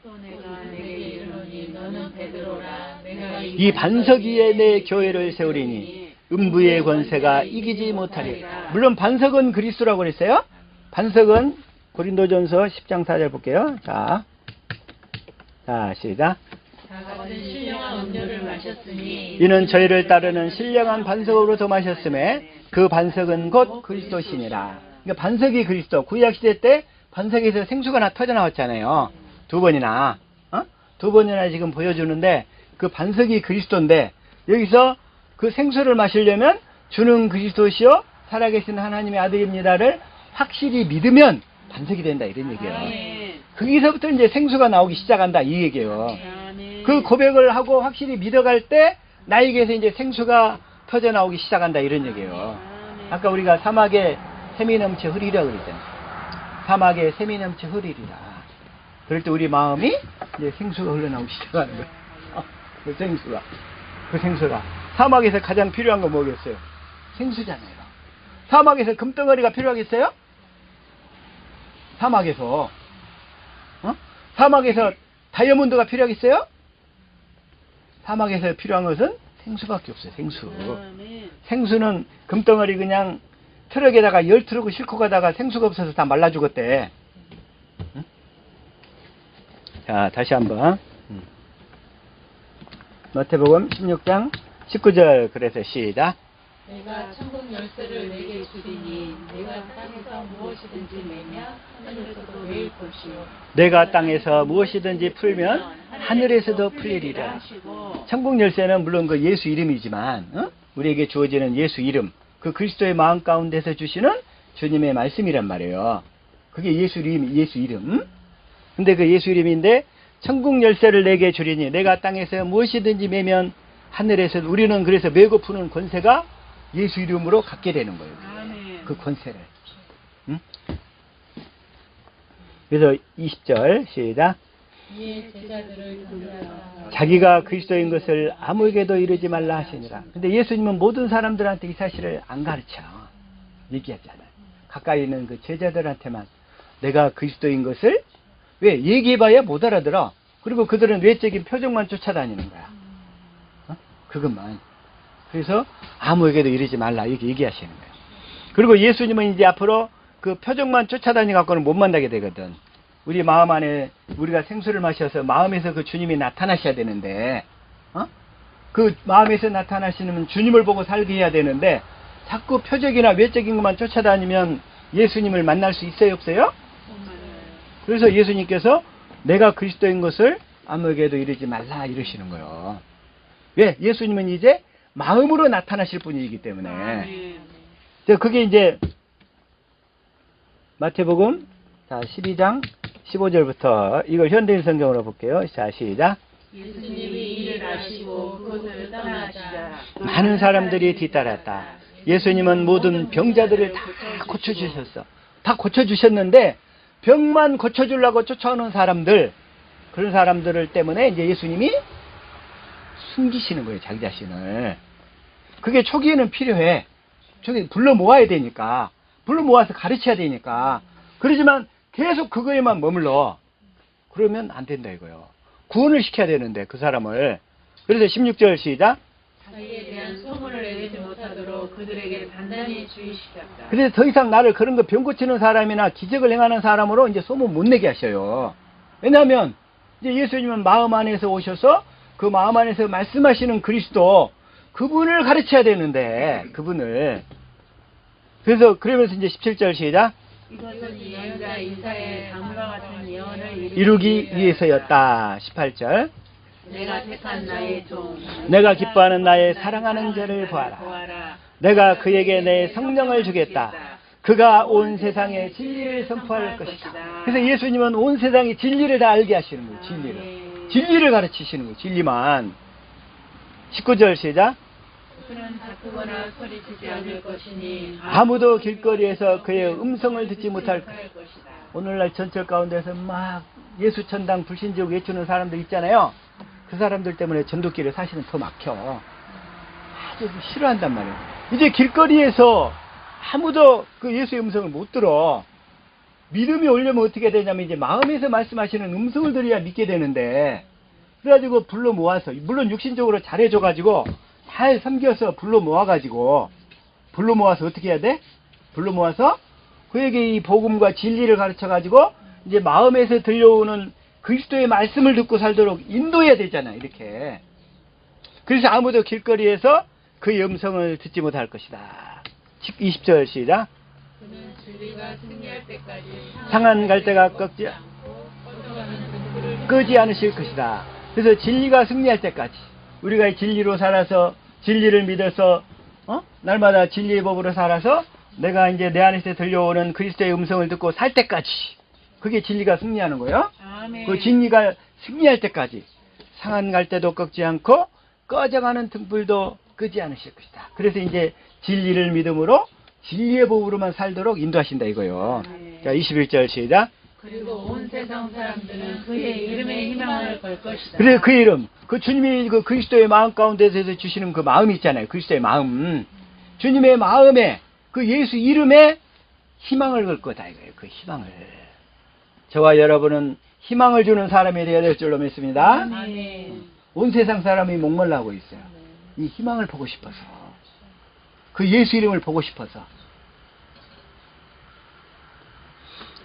B: 또 내가 내게 이르노니 너는 베드로라. 내가
A: 이 반석 위에 내 교회를 세우리니 음부의 권세가 이기지 못하리라. 물론 반석은 그리스도라고 그랬어요. 반석은 고린도전서 10장 4절 볼게요. 자 시작.
B: 다 같은 신령한 음료를 마셨으니
A: 이는 저희를 따르는 신령한 반석으로서 마셨음에 그 반석은 곧 그리스도시니라. 그러니까 반석이 그리스도. 구약시대 때 반석에서 생수가 터져 나왔잖아요. 두 번이나 지금 보여주는데 그 반석이 그리스도인데 여기서 그 생수를 마시려면 주는 그리스도시요 살아계신 하나님의 아들입니다를 확실히 믿으면 반석이 된다 이런 얘기예요. 거기서부터 이제 생수가 나오기 시작한다 이 얘기예요. 그 고백을 하고 확실히 믿어갈 때 나에게서 이제 생수가 터져 나오기 시작한다 이런 얘기예요. 아까 우리가 사막에 샘이 넘쳐 흐리라 그랬잖아요. 사막에 샘이 넘쳐 흐리리라. 그럴 때 우리 마음이 이제 생수가 흘러나오기 시작하는 거예요. 그 생수가 사막에서 가장 필요한 건 뭐겠어요? 생수잖아요. 사막에서 금덩어리가 필요하겠어요? 사막에서 다이아몬드가 필요하겠어요? 사막에서 필요한 것은 생수밖에 없어요. 생수는 금덩어리 그냥 트럭에다가 10트럭을 싣고 가다가 생수가 없어서 다 말라 죽었대. 자, 다시 한번. 마태복음 16장 19절 그래서 시작.
B: 내가 천국 열쇠를 내게 주리니 내가 땅에서 무엇이든지 매면 하늘에서도 매일 것이요
A: 내가 땅에서 무엇이든지 풀면 하늘에서도 풀리리라. 천국 열쇠는 물론 그 예수 이름이지만 우리에게 주어지는 예수 이름, 그 그리스도의 마음 가운데서 주시는 주님의 말씀이란 말이에요. 그게 예수 이름. 근데 그 예수 이름인데 천국 열쇠를 내게 주리니 내가 땅에서 무엇이든지 매면 하늘에서 우리는 그래서 메고 푸는 권세가 예수 이름으로 갖게 되는 거예요. 그 권세를. 그래서 20절 시작.
C: 이에 제자들을 불러서
A: 자기가 그리스도인 것을 아무에게도 이르지 말라 하시니라. 근데 예수님은 모든 사람들한테 이 사실을 안 가르쳐. 얘기하잖아요. 가까이 있는 그 제자들한테만 내가 그리스도인 것을 왜 얘기해봐야 못 알아들어. 그리고 그들은 외적인 표정만 쫓아다니는 거야. 그것만. 그래서 아무에게도 이러지 말라 이렇게 얘기하시는 거예요. 그리고 예수님은 이제 앞으로 그 표정만 쫓아다니 갖고는 못 만나게 되거든. 우리 마음 안에 우리가 생수를 마셔서 마음에서 그 주님이 나타나셔야 되는데 그 마음에서 나타나시는 주님을 보고 살게 해야 되는데 자꾸 표적이나 외적인 것만 쫓아다니면 예수님을 만날 수 있어요 없어요? 그래서 예수님께서 내가 그리스도인 것을 아무에게도 이르지 말라 이러시는 거예요. 왜? 예수님은 이제 마음으로 나타나실 분이기 때문에. 그게 이제 마태복음 12장 15절부터 이걸 현대인 성경으로 볼게요. 자, 시작.
B: 예수님이 이를 아시고 그곳을 떠나시자
A: 많은 사람들이 뒤따랐다. 예수님은 모든 병자들을 다 고쳐주셨어. 다 고쳐주셨는데 병만 고쳐주려고 쫓아오는 사람들, 그런 사람들을 때문에 이제 예수님이 숨기시는 거예요. 자기 자신을. 그게 초기에는 필요해. 초기 불러 모아야 되니까. 불러 모아서 가르쳐야 되니까. 그러지만 계속 그거에만 머물러. 그러면 안 된다 이거요. 구원을 시켜야 되는데 그 사람을. 그래서 16절 시작.
B: 자기에 대한 소문을 내지 못하도록 하시고 그들에게 단단히 주의시켰다.
A: 그래서 더 이상 나를 그런 거 병 고치는 사람이나 기적을 행하는 사람으로 이제 소문 못 내게 하셔요. 왜냐하면 이제 예수님은 마음 안에서 오셔서 그 마음 안에서 말씀하시는 그리스도 그분을 가르쳐야 되는데 그분을 그래서 그러면서 이제 17절 시작
B: 이것은 예언자 이사야의 다음과 같은 예언을
A: 이루기 위해서였다. 18절
B: 내가 택한 나의 종
A: 내가 기뻐하는 나의 사랑하는 자를 보아라. 내가 그에게 내 성령을 주겠다. 그가 온 세상에 진리를 선포할 것이다. 그래서 예수님은 온 세상에 진리를 다 알게 하시는 거예요. 진리를 가르치시는 거예요. 진리만. 19절 시작
B: 그는 다투거나 소리치지 않을 것이니
A: 아무도 길거리에서 그의 음성을 듣지 못할
B: 것이다.
A: 오늘날 전철 가운데서 막 예수 천당 불신지옥 외치는 사람들 있잖아요. 그 사람들 때문에 전도길에 사실은 더 막혀. 아주 싫어한단 말이에요. 이제 길거리에서 아무도 그 예수의 음성을 못 들어. 믿음이 오려면 어떻게 되냐면 이제 마음에서 말씀하시는 음성을 들어야 믿게 되는데 그래가지고 불러 모아서 물론 육신적으로 잘해줘가지고 잘 섬겨서 불러 모아서 어떻게 해야 돼? 불러 모아서 그에게 이 복음과 진리를 가르쳐가지고 이제 마음에서 들려오는 그리스도의 말씀을 듣고 살도록 인도해야 되잖아. 이렇게. 그래서 아무도 길거리에서 그의 음성을 듣지 못할 것이다. 20절 시작
B: 그는 진리가 승리할 때까지
A: 상한 갈대가 끄지 않으실 것이다. 그래서 진리가 승리할 때까지 우리가 이 진리로 살아서 진리를 믿어서 날마다 진리의 법으로 살아서 내가 이제 내 안에서 들려오는 그리스도의 음성을 듣고 살 때까지 그게 진리가 승리하는 거예요.
B: 아멘.
A: 그 진리가 승리할 때까지 상한 갈대도 꺾지 않고 꺼져가는 등불도 끄지 않으실 것이다. 그래서 이제 진리를 믿음으로 진리의 법으로만 살도록 인도하신다 이거요.
B: 아멘.
A: 자 21절 시작
B: 그리고 온 세상 사람들은 그의 이름에 희망을 걸 것이다.
A: 그래서 그 이름, 그 주님이 그 그리스도의 마음 가운데서 주시는 그 마음이 있잖아요. 그리스도의 마음. 주님의 마음에 그 예수 이름에 희망을 걸 거다 이거예요. 그 희망을. 저와 여러분은 희망을 주는 사람이 되어야 될 줄로 믿습니다.
B: 아멘.
A: 온 세상 사람이 목말라하고 있어요. 이 희망을 보고 싶어서. 그 예수 이름을 보고 싶어서.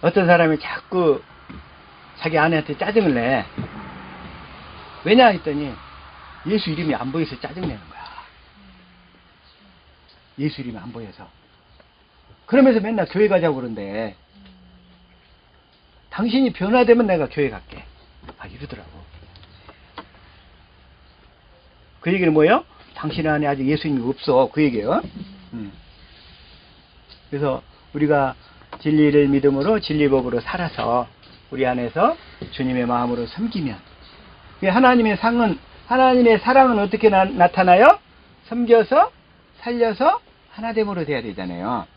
A: 어떤 사람이 자꾸 자기 아내한테 짜증을 내. 왜냐 했더니 예수 이름이 안 보여서 짜증내는 거야. 예수 이름이 안 보여서. 그러면서 맨날 교회 가자고 그러는데 당신이 변화되면 내가 교회 갈게. 이러더라고. 그 얘기는 뭐예요? 당신 안에 아직 예수님이 없어. 그 얘기예요. 그래서 우리가 진리를 믿음으로 진리법으로 살아서 우리 안에서 주님의 마음으로 섬기면 하나님의 사랑은 어떻게 나타나요? 섬겨서 살려서 하나됨으로 돼야 되잖아요.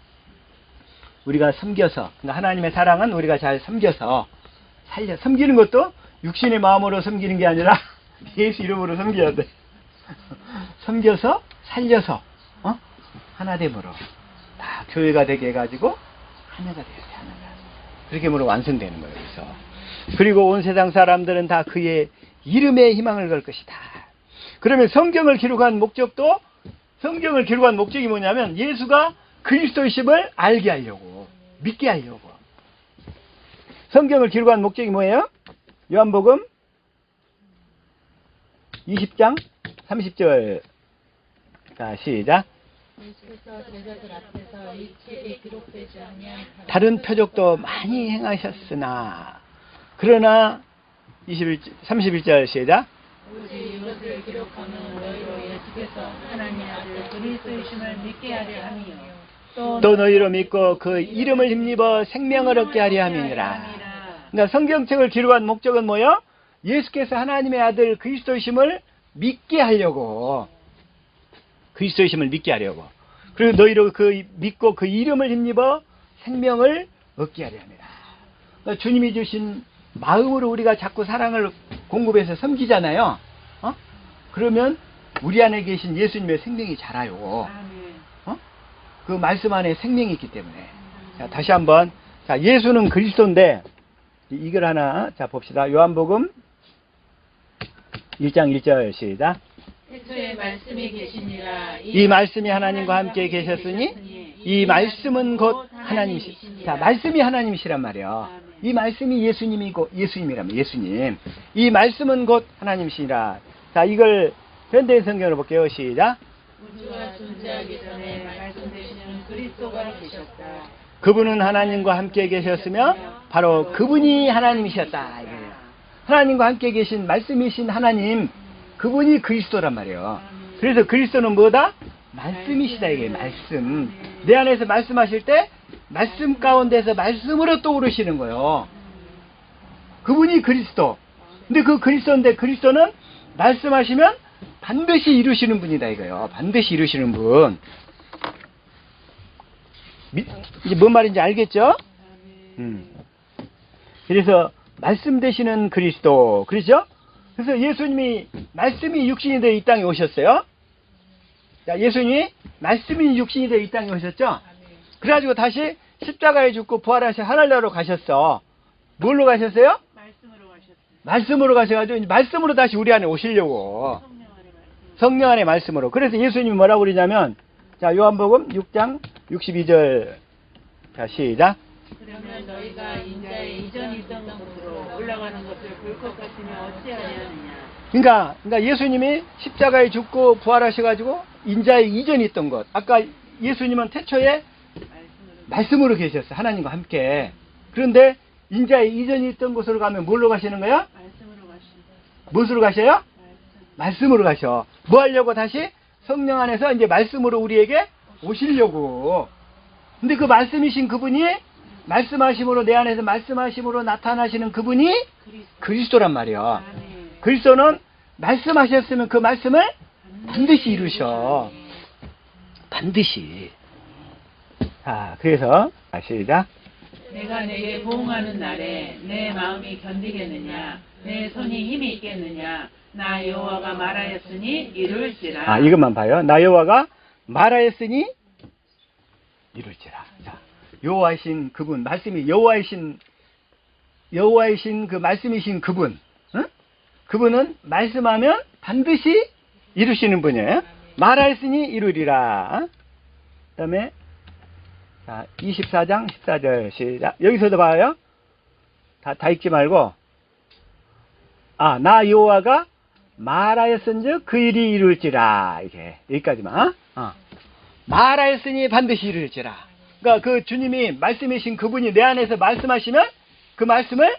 A: 우리가 섬겨서 그러니까 하나님의 사랑은 우리가 잘 섬겨서 섬기는 것도 육신의 마음으로 섬기는 게 아니라 예수 이름으로 섬겨야 돼. 섬겨서 살려서 하나됨으로 다 교회가 되게 해가지고 하나가 돼야 돼. 하나가. 그렇게 하면 완성되는 거예요. 그리고 온 세상 사람들은 다 그의 이름에 희망을 걸 것이다. 그러면 성경을 기록한 목적이 뭐냐면 예수가 그리스도이심을 알게 하려고 믿게 하려고. 성경을 기록한 목적이 뭐예요? 요한복음 20장 30절. 자, 시작.
C: 예수께서 제자들 앞에서 이 책에 기록되지 아니한
A: 다른 표적도 많이 행하셨으나 그러나 31절 시작.
B: 오직 이것을 기록하는 너희로 예수께서 하나님의 아들 그리스도이심을 믿게 하려 함이요.
A: 또 너희로 믿고 그 이름을 힘입어 생명을 얻게 하려 함이니라. 그러니까 성경책을 기록한 목적은 뭐예요? 예수께서 하나님의 아들 그리스도이심을 믿게 하려고. 그리스도이심을 믿게 하려고. 그리고 너희로 믿고 그 이름을 힘입어 생명을 얻게 하려 합니다. 그러니까 주님이 주신 마음으로 우리가 자꾸 사랑을 공급해서 섬기잖아요. 그러면 우리 안에 계신 예수님의 생명이 자라요. 그 말씀 안에 생명이 있기 때문에. 자, 다시 한번. 자, 예수는 그리스도인데 이걸 하나 봅시다. 요한복음 1장 1절 시작.
B: 태초에 위에 말씀이 계시니라.
A: 이 말씀이 하나님과 함께 계셨으니 이 말씀은 곧 하나님이시. 자, 말씀이 하나님이시란 말이에요. 이 말씀이 예수님이고 예수님이라면 예수님. 이 말씀은 곧 하나님이시라. 자, 이걸 현대인 성경으로 볼게요. 시작.
B: 우주가 존재하기 전에 말씀 되시는 그리스도가 계셨다.
A: 그분은 하나님과 함께 계셨으며 바로 그분이 하나님이셨다. 이거예요. 하나님과 함께 계신 말씀이신 하나님, 그분이 그리스도란 말이에요. 그래서 그리스도는 뭐다? 말씀이시다. 이게 말씀. 내 안에서 말씀하실 때 말씀 가운데서 말씀으로 떠오르시는 거예요. 그분이 그리스도. 근데 그 그리스도인데 그리스도는 말씀하시면 반드시 이루시는 분이다 이거예요. 반드시 이루시는 분. 이제 뭔 말인지 알겠죠? 그래서 말씀 되시는 그리스도. 그렇죠? 그래서 예수님이 말씀이 육신이 되어 이 땅에 오셨어요. 자, 예수님이 말씀이 육신이 되어 이 땅에 오셨죠? 그래가지고 다시 십자가에 죽고 부활하셔 하늘나라로 가셨어. 뭘로 가셨어요?
B: 말씀으로 가셨어요.
A: 말씀으로 가셔가지고 말씀으로 다시 우리 안에 오시려고. 성령 안의 말씀으로. 그래서 예수님이 뭐라고 그러냐면, 자, 요한복음 6장 62절. 자, 시작.
B: 그러면 너희가 인자의 이전에 있던 곳으로 올라가는 것을 볼 것 같으면 어찌하냐느냐.
A: 그러니까 예수님이 십자가에 죽고 부활하셔가지고 인자의 이전에 있던 것. 아까 예수님은 태초에 말씀으로 계셨어요. 하나님과 함께. 그런데 인자의 이전에 있던 곳으로 가면 뭘로 가시는 거야?
B: 말씀으로 가신다.
A: 무엇으로 가셔요? 말씀으로 가셔. 뭐 하려고 다시? 성령 안에서 이제 말씀으로 우리에게 오시려고. 근데 그 말씀이신 그분이 말씀하심으로 내 안에서 말씀하심으로 나타나시는 그분이 그리스도란 말이야. 그리스도는 말씀하셨으면 그 말씀을 반드시 이루셔. 반드시. 자, 그래서 시작.
B: 내가 내게 보응하는 날에 내 마음이 견디겠느냐, 내 손이 힘이 있겠느냐. 나 여호와가 말하였으니 이룰지라.
A: 아, 이것만 봐요. 나 여호와가 말하였으니 이룰지라. 자, 여호와이신 그분, 말씀이 여호와이신 그 말씀이신 그분, 응? 그분은 말씀하면 반드시 이루시는 분이에요. 말하였으니 이루리라. 그다음에 자, 24장 14절 시작. 여기서도 봐요. 다 읽지 말고, 아, 나 여호와가 말하였은즉 그 일이 이룰지라. 이게 여기까지만. 말하였으니 반드시 이룰지라. 그러니까 그 주님이 말씀이신 그분이 내 안에서 말씀하시면 그 말씀을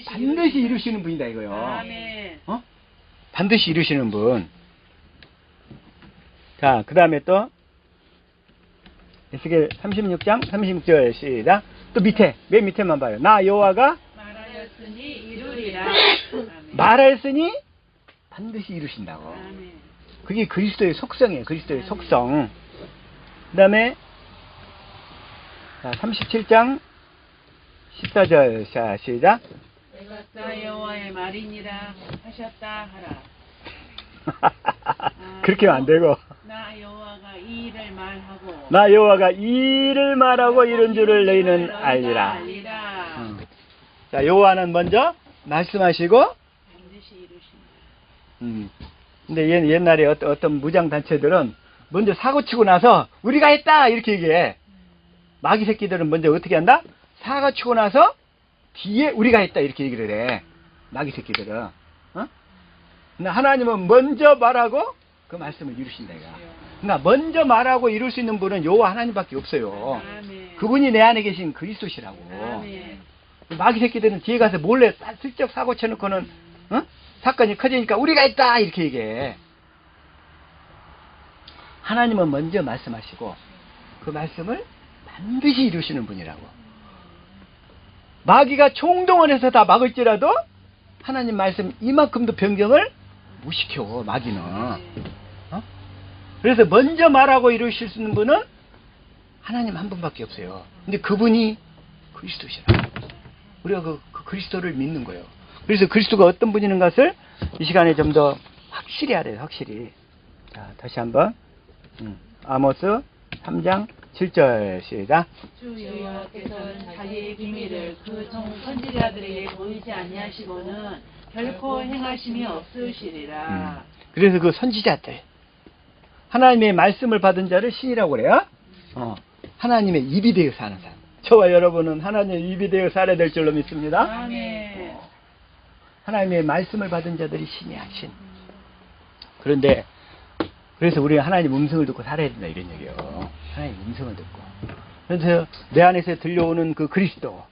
A: 반드시 이루시는 분이다 이거요.
B: 아멘.
A: 반드시 이루시는 분. 자, 그 다음에 또 에스겔 36장 36절 시작. 또 밑에 맨 밑에만 봐요. 나 여호와가
B: 말하였으니 이루리라.
A: 말하였으니 반드시 이루신다고.
B: 아멘.
A: 그게 그리스도의 속성이에요. 그리스도의 속성. 그 다음에 37장 14절 자, 시작.
B: 나 여호와의 말이니라 하셨다 하라.
A: 그렇게 하면 안 되고,
B: 나 여호와가 이 일을 말하고
A: 나 여호와가 이 일을 말하고 이런 줄을 너희는 알리라. 자, 여호와는 먼저 말씀하시고,
B: 반드시 이루신다.
A: 근데 옛날에 어떤 무장 단체들은 먼저 사고 치고 나서 우리가 했다 이렇게 얘기해. 마귀 새끼들은 먼저 어떻게 한다? 사고 치고 나서 뒤에 우리가 했다 이렇게 얘기를 해. 마귀 새끼들은. 근데 하나님은 먼저 말하고 그 말씀을 이루신다 이거. 그러니까 먼저 말하고 이룰 수 있는 분은 여호와 하나님밖에 없어요.
B: 아멘.
A: 그분이 내 안에 계신 그리스도시라고.
B: 아멘.
A: 마귀 새끼들은 뒤에 가서 몰래 슬쩍 사고 쳐놓고는 사건이 커지니까 우리가 했다 이렇게 얘기해. 하나님은 먼저 말씀하시고 그 말씀을 반드시 이루시는 분이라고. 마귀가 총동원해서 다 막을지라도 하나님 말씀 이만큼도 변경을 못 시켜 마귀는. 그래서 먼저 말하고 이루실 수 있는 분은 하나님 한 분밖에 없어요. 근데 그분이 그리스도시라고. 우리가 그 그리스도를 믿는 거예요. 그래서 그리스도가 어떤 분이는 것을 이 시간에 좀 더 확실히 알아요. 확실히. 자, 다시 한번 아모스 3장 7절 시작.
B: 주 여호와께서는 자기의 비밀을 그 선지자들에게 보이지 아니하시고는 결코 행하심이 없으시리라.
A: 그래서 그 선지자들 하나님의 말씀을 받은 자를 신이라고 그래요. 하나님의 입이 되어 사는 사람. 저와 여러분은 하나님의 입이 되어 살아야 될 줄로 믿습니다.
B: 아멘.
A: 하나님의 말씀을 받은 자들이 신이야, 신. 그런데 그래서 우리가 하나님 음성을 듣고 살아야 된다 이런 얘기예요. 하나님 음성을 듣고. 그래서 내 안에서 들려오는 그 그리스도,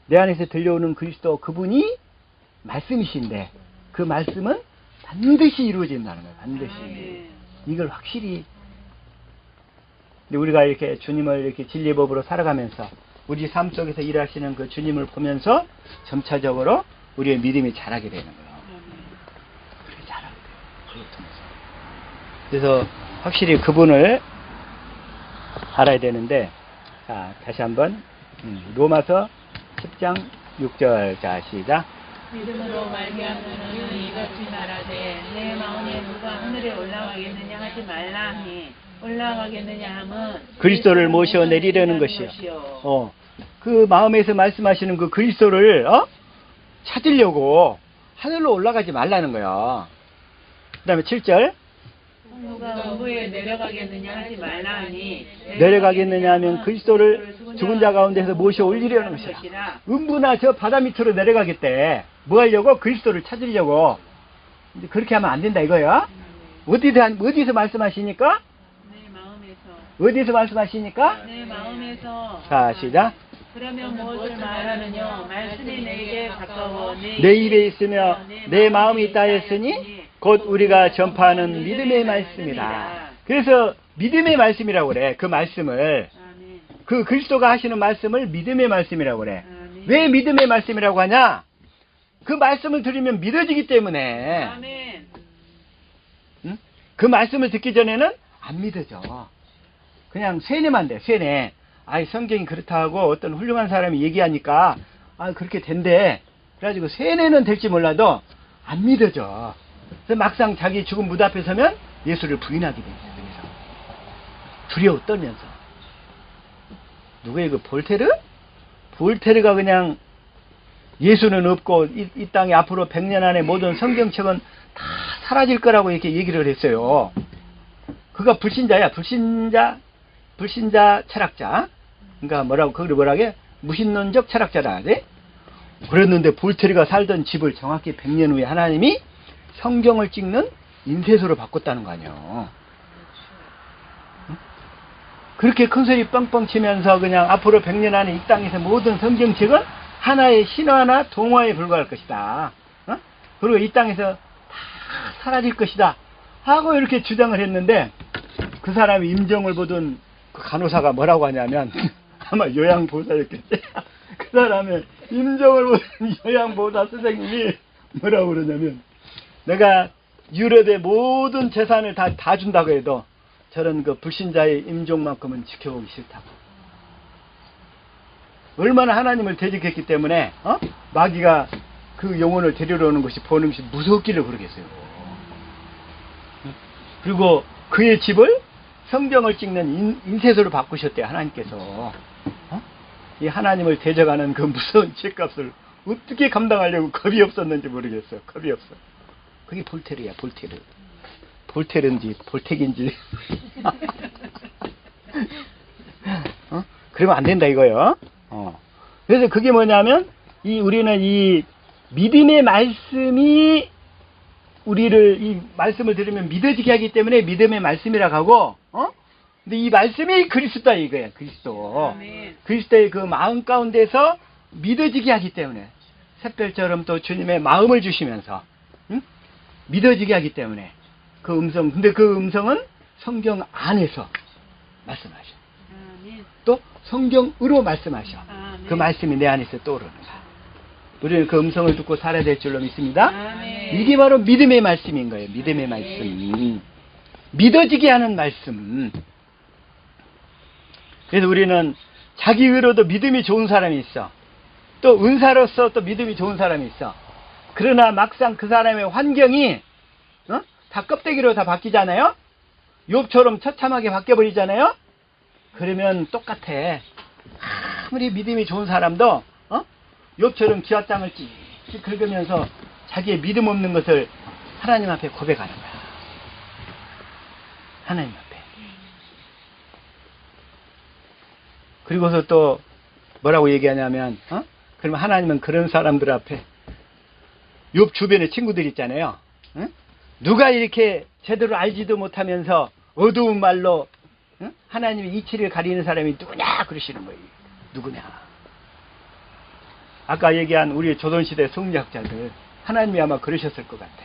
A: 내 안에서 들려오는 그리스도 그분이 말씀이신데 그 말씀은 반드시 이루어진다는 거예요. 반드시.
B: 아멘.
A: 이걸 확실히. 근데 우리가 이렇게 주님을 이렇게 진리의 법으로 살아가면서 우리 삶 속에서 일하시는 그 주님을 보면서 점차적으로 우리의 믿음이 자라게 되는 거예요. 그렇게 자라게 돼요. 그걸 통해서. 그래서 확실히 그분을 알아야 되는데, 자, 다시 한번 로마서 10장 6절. 자, 시작.
B: 믿음으로 말미암는 이같이 말하되 내 마음에 누가 하늘에 올라가겠느냐 하지 말라 하니 올라가겠느냐 함은
A: 그리스도를 모셔 내리려는 것이요. 그 마음에서 말씀하시는 그 그리스도를 찾으려고 하늘로 올라가지 말라는 거야. 그 다음에 7절.
B: 누가 음부에 내려가겠느냐 하지 말라 하니
A: 내려가겠느냐 하면 그리스도를 죽은 자 가운데서 모셔 올리려는 것이라. 음부나 저 바다 밑으로 내려가겠대. 뭐 하려고? 그리스도를 찾으려고. 근데 그렇게 하면 안 된다 이거야. 어디서 말씀하시니까?
B: 내 마음에서.
A: 어디서 말씀하시니까?
B: 내 마음에서.
A: 자, 시작.
B: 그러면 무엇을 말하느냐? 말씀이 내게 가까워
A: 내 입에 있으며 내 마음이 있다 했으니 곧 우리가 전파하는 믿음의 말씀이다. 그래서 믿음의 말씀이라고 그래. 그 말씀을.
B: 아멘.
A: 그 그리스도가 하시는 말씀을 믿음의 말씀이라고 그래.
B: 아멘.
A: 왜 믿음의 말씀이라고 하냐? 그 말씀을 들으면 믿어지기 때문에.
B: 아멘.
A: 응? 그 말씀을 듣기 전에는 안 믿어져. 그냥 쇠뇌만 돼. 쇠뇌. 아이 성경이 그렇다고 어떤 훌륭한 사람이 얘기하니까 그렇게 된대. 그래가지고 쇠뇌는 될지 몰라도 안 믿어져. 그래서 막상 자기 죽은 무대 앞에 서면 예수를 부인하게 돼 있어. 그래서 두려워 떨면서. 누구의 그 볼테르? 볼테르가 그냥 예수는 없고 이 땅에 앞으로 100년 안에 모든 성경책은 다 사라질 거라고 이렇게 얘기를 했어요. 그가 불신자야. 불신자 철학자. 그러니까 그걸 뭐라고 해? 무신론적 철학자라 하지? 그랬는데 볼테르가 살던 집을 정확히 100년 후에 하나님이 성경을 찍는 인쇄소로 바꿨다는 거 아니에요. 응? 그렇게 큰 소리 뻥뻥 치면서 그냥 앞으로 100년 안에 이 땅에서 모든 성경책은 하나의 신화나 동화에 불과할 것이다. 그리고 이 땅에서 다 사라질 것이다. 하고 이렇게 주장을 했는데 그 사람이 임종을 보던 그 간호사가 뭐라고 하냐면 아마 요양보호사였겠지. 그 사람의 임종을 보던 요양보호사 선생님이 뭐라고 그러냐면 내가 유럽의 모든 재산을 다 준다고 해도 저런 그 불신자의 임종만큼은 지켜보기 싫다고. 얼마나 하나님을 대적했기 때문에 마귀가 그 영혼을 데리러 오는 것이 보는 것이 무섭기를 그러겠어요. 그리고 그의 집을 성경을 찍는 인쇄소로 바꾸셨대요. 하나님께서. 이 하나님을 대적하는 그 무서운 책값을 어떻게 감당하려고 겁이 없었는지 모르겠어요. 겁이 없어. 그게 볼테르야. 볼테르. 볼테르인지 볼텍인지. 그러면 안 된다 이거요. 그래서 그게 뭐냐면 우리는 이 믿음의 말씀이 우리를 이 말씀을 들으면 믿어지게 하기 때문에 믿음의 말씀이라고 하고, 근데 이 말씀이 그리스도다 이거야. 그리스도.
B: 아멘.
A: 그리스도의 그 마음 가운데서 믿어지게 하기 때문에 샛별처럼 또 주님의 마음을 주시면서 믿어지게 하기 때문에 그 음성. 근데 그 음성은 성경 안에서 말씀하셔.
B: 아멘.
A: 또 성경으로 말씀하셔.
B: 아멘.
A: 그 말씀이 내 안에서 떠오르는 거야. 우리는 그 음성을 듣고 살아야 될 줄로 믿습니다.
B: 아멘.
A: 이게 바로 믿음의 말씀인 거예요. 믿음의 말씀. 믿어지게 하는 말씀. 그래서 우리는 자기 의로도 믿음이 좋은 사람이 있어. 또 은사로서 또 믿음이 좋은 사람이 있어. 그러나 막상 그 사람의 환경이 다 껍데기로 다 바뀌잖아요. 욥처럼 처참하게 바뀌어버리잖아요. 그러면 똑같아. 아무리 믿음이 좋은 사람도 욥처럼 기와장을 찌 긁으면서 자기의 믿음 없는 것을 하나님 앞에 고백하는 거야. 하나님 앞에. 그리고서 또 뭐라고 얘기하냐면, 그러면 하나님은 그런 사람들 앞에, 욥 주변에 친구들 있잖아요. 누가 이렇게 제대로 알지도 못하면서 어두운 말로 하나님의 이치를 가리는 사람이 누구냐 그러시는 거예요. 누구냐. 아까 얘기한 우리 조선시대 성리학자들 하나님이 아마 그러셨을 것 같아.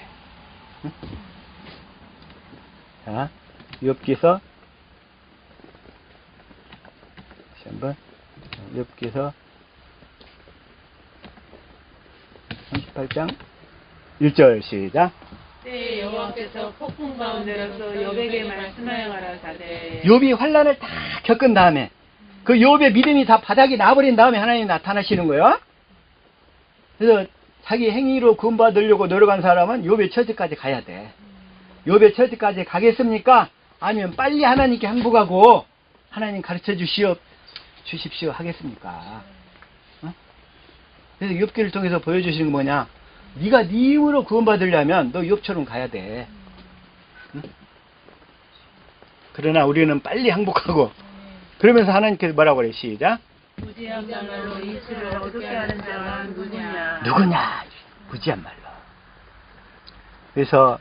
A: 자, 욥기서 다시 한번 욥기서 38장 1절 시작.
B: 때 여호와께서 폭풍 가운데로서 욥에게 말씀하여 가라사대
A: 욥이 환난을 다 겪은 다음에 그 욥의 믿음이 다 바닥이 나버린 다음에 하나님이 나타나시는 거예요. 그래서 자기 행위로 구원받으려고 노력한 사람은 욥의 처지까지 가야 돼. 욥의 처지까지 가겠습니까? 아니면 빨리 하나님께 항복하고 하나님 가르쳐 주십시오 하겠습니까? 그래서 욥기를 통해서 보여주시는 건 뭐냐? 네가 네 힘으로 구원받으려면 너 욥처럼 가야 돼. 그러나 우리는 빨리 항복하고 그러면서 하나님께서 뭐라고 그래? 시작.
B: 무지한 말로 이치를 어둡게 하는 자가 누구냐?
A: 누구냐? 무지한 말로. 그래서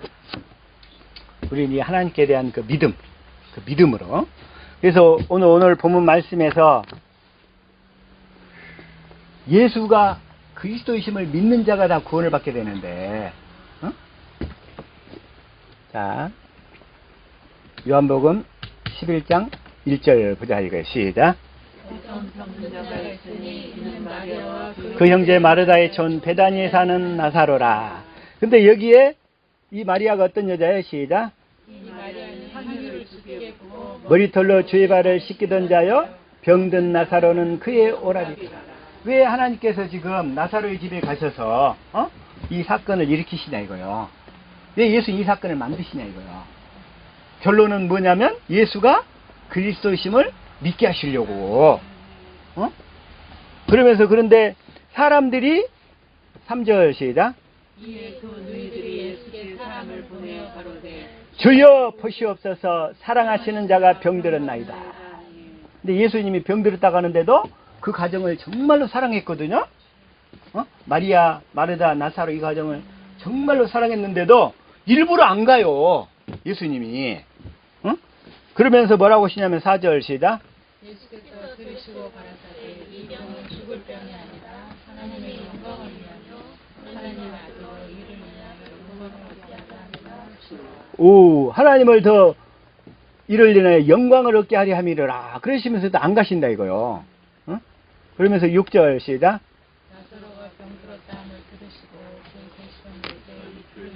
A: 우리는 이 하나님께 대한 그 믿음, 그 믿음으로. 그래서 오늘 본문 말씀에서 예수가 그리스도이심을 믿는 자가 다 구원을 받게 되는데, 자, 요한복음 11장 1절 보자 이거예요. 시작. 그 형제 마르다의 촌 베다니에 사는 나사로라. 근데 여기에 이 마리아가 어떤 여자예요? 시작. 머리털로 주의 발을 씻기던 자여 병든 나사로는 그의 오라리라. 왜 하나님께서 지금 나사로의 집에 가셔서 이 사건을 일으키시냐 이거요. 왜 예수 이 사건을 만드시냐 이거요. 결론은 뭐냐면 예수가 그리스도심을 믿게 하시려고. 그러면서 그런데 사람들이 3절 시작.
B: 이에 그 누이들이 예수께 사람을 보내어 가로되
A: 주여 보시옵소서 사랑하시는 자가 병들었나이다. 근데 예수님이 병들었다고 하는데도 그 가정을 정말로 사랑했거든요. 마리아, 마르다, 나사로 이 가정을 정말로 사랑했는데도 일부러 안 가요. 예수님이. 그러면서 뭐라고 하시냐면 4절 시작.
C: 예수께서 들으시고 가라사대 이 병은 죽을 병이 아니라 하나님의 영광을 위하여 하나님 아들 이를 위하여 영광을 얻게 하라.
A: 오, 하나님을 더 이를 인하여 영광을 얻게 하려 함이라. 그러시면서도 안 가신다 이거요. 그러면서 6절 시작.
C: 나사로가 병들었다 함을 들으시고 그 계시던 이틀을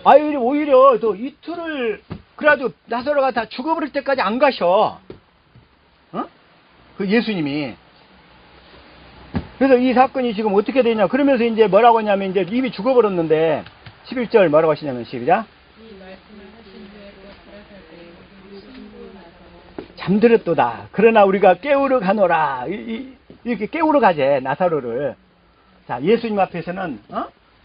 A: 아유, 오히려 또 이틀을 그래도 나사로가 다 죽어버릴 때까지 안 가셔. 그 예수님이. 그래서 이 사건이 지금 어떻게 되냐. 그러면서 이제 뭐라고 하냐면 이제 이미 죽어버렸는데 11절 뭐라고 하시냐면 시작.
C: 이 말씀을 하신 후에도 가라사대 우리 신부 나사로
A: 잠들었도다. 그러나 우리가 깨우러 가노라. 이렇게 깨우러 가재 나사로를. 자, 예수님 앞에서는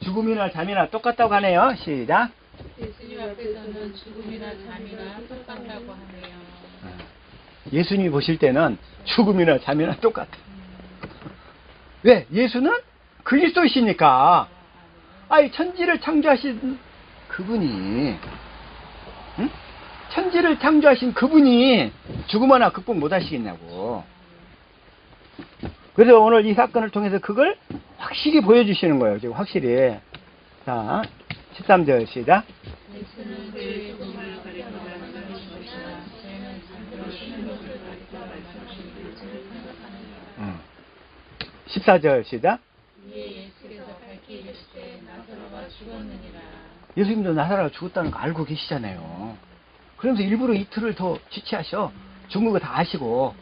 A: 죽음이나 잠이나 똑같다고 하네요. 시작.
C: 예수님 앞에서는 죽음이나 잠이나 똑같다고 하네요.
A: 예수님이 보실 때는 죽음이나 잠이나 똑같아. 왜? 예수는 그리스도이시니까. 아이 천지를 창조하신 그분이, 천지를 창조하신 그분이 죽음 하나 극복 못 하시겠냐고. 그래서 오늘 이 사건을 통해서 그걸 확실히 보여주시는 거예요. 지금 확실히. 자, 13절 시작.
C: 예수는 그의 죽음을 가리켜가는 것이라 저희는 잠들어 쉬는 것을 가리켜 말씀하신 것을 생각하느니라.
A: 14절 시작.
C: 이에 예수께서 밝히 이르시되 나사로가 죽었느니라.
A: 예수님도 나사로가 죽었다는 거 알고 계시잖아요. 그러면서 일부러 이틀을 더 지체하셔. 죽는 거 다 아시고.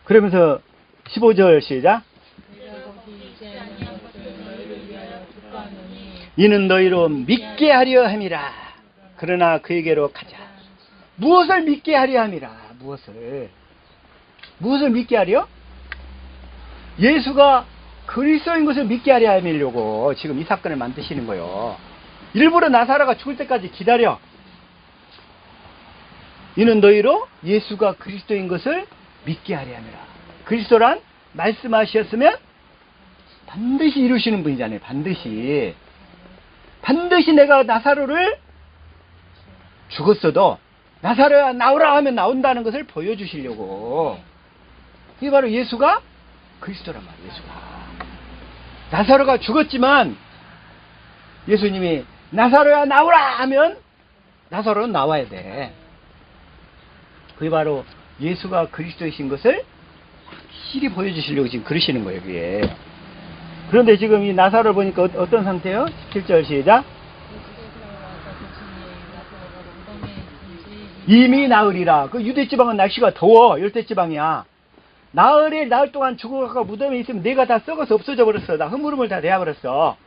A: 그러면서 15절 시작.
C: 내가 거기 있지 아니한 것을 너희를 위하여 기뻐하노니
A: 이는 너희로 믿게 하려 함이라. 그러나 그에게로 가자. 무엇을 믿게 하려 함이라. 무엇을 믿게 하려? 예수가 그리스도인 것을 믿게 하려 함이려고 지금 이 사건을 만드시는 거예요. 일부러 나사로가 죽을 때까지 기다려. 이는 너희로 예수가 그리스도인 것을 믿게 하려 함이라. 그리스도란 말씀하셨으면 반드시 이루시는 분이잖아요. 반드시 내가 나사로를 죽었어도 나사로야 나오라 하면 나온다는 것을 보여주시려고. 이게 바로 예수가 그리스도란 말이에요. 예수가. 나사로가 죽었지만 예수님이 나사로야 나오라 하면 나사로는 나와야 돼. 그게 바로 예수가 그리스도이신 것을 확실히 보여주시려고 지금 그러시는 거예요. 그게. 그런데 지금 이 나사로를 보니까 어떤 상태예요? 17절 시작. 이미 나으리라. 그 유대지방은 날씨가 더워. 열대지방이야. 나흘 동안 죽어가고 무덤에 있으면 내가 다 썩어서 없어져 버렸어. 다 흐물흐물 다 되어버렸어.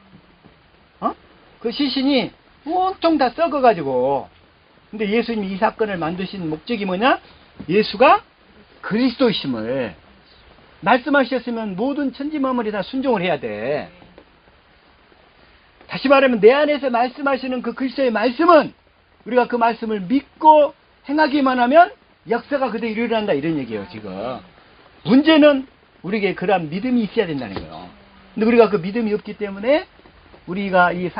A: 그 시신이 온통 다 썩어가지고. 근데 예수님이 이 사건을 만드신 목적이 뭐냐? 예수가 그리스도이심을 말씀하셨으면 모든 천지만물이 다 순종을 해야 돼. 다시 말하면 내 안에서 말씀하시는 그 그리스도의 말씀은 우리가 그 말씀을 믿고 행하기만 하면 역사가 그대로 일어난다 이런 얘기예요. 지금 문제는 우리에게 그러한 믿음이 있어야 된다는 거예요. 근데 우리가 그 믿음이 없기 때문에 우리가 이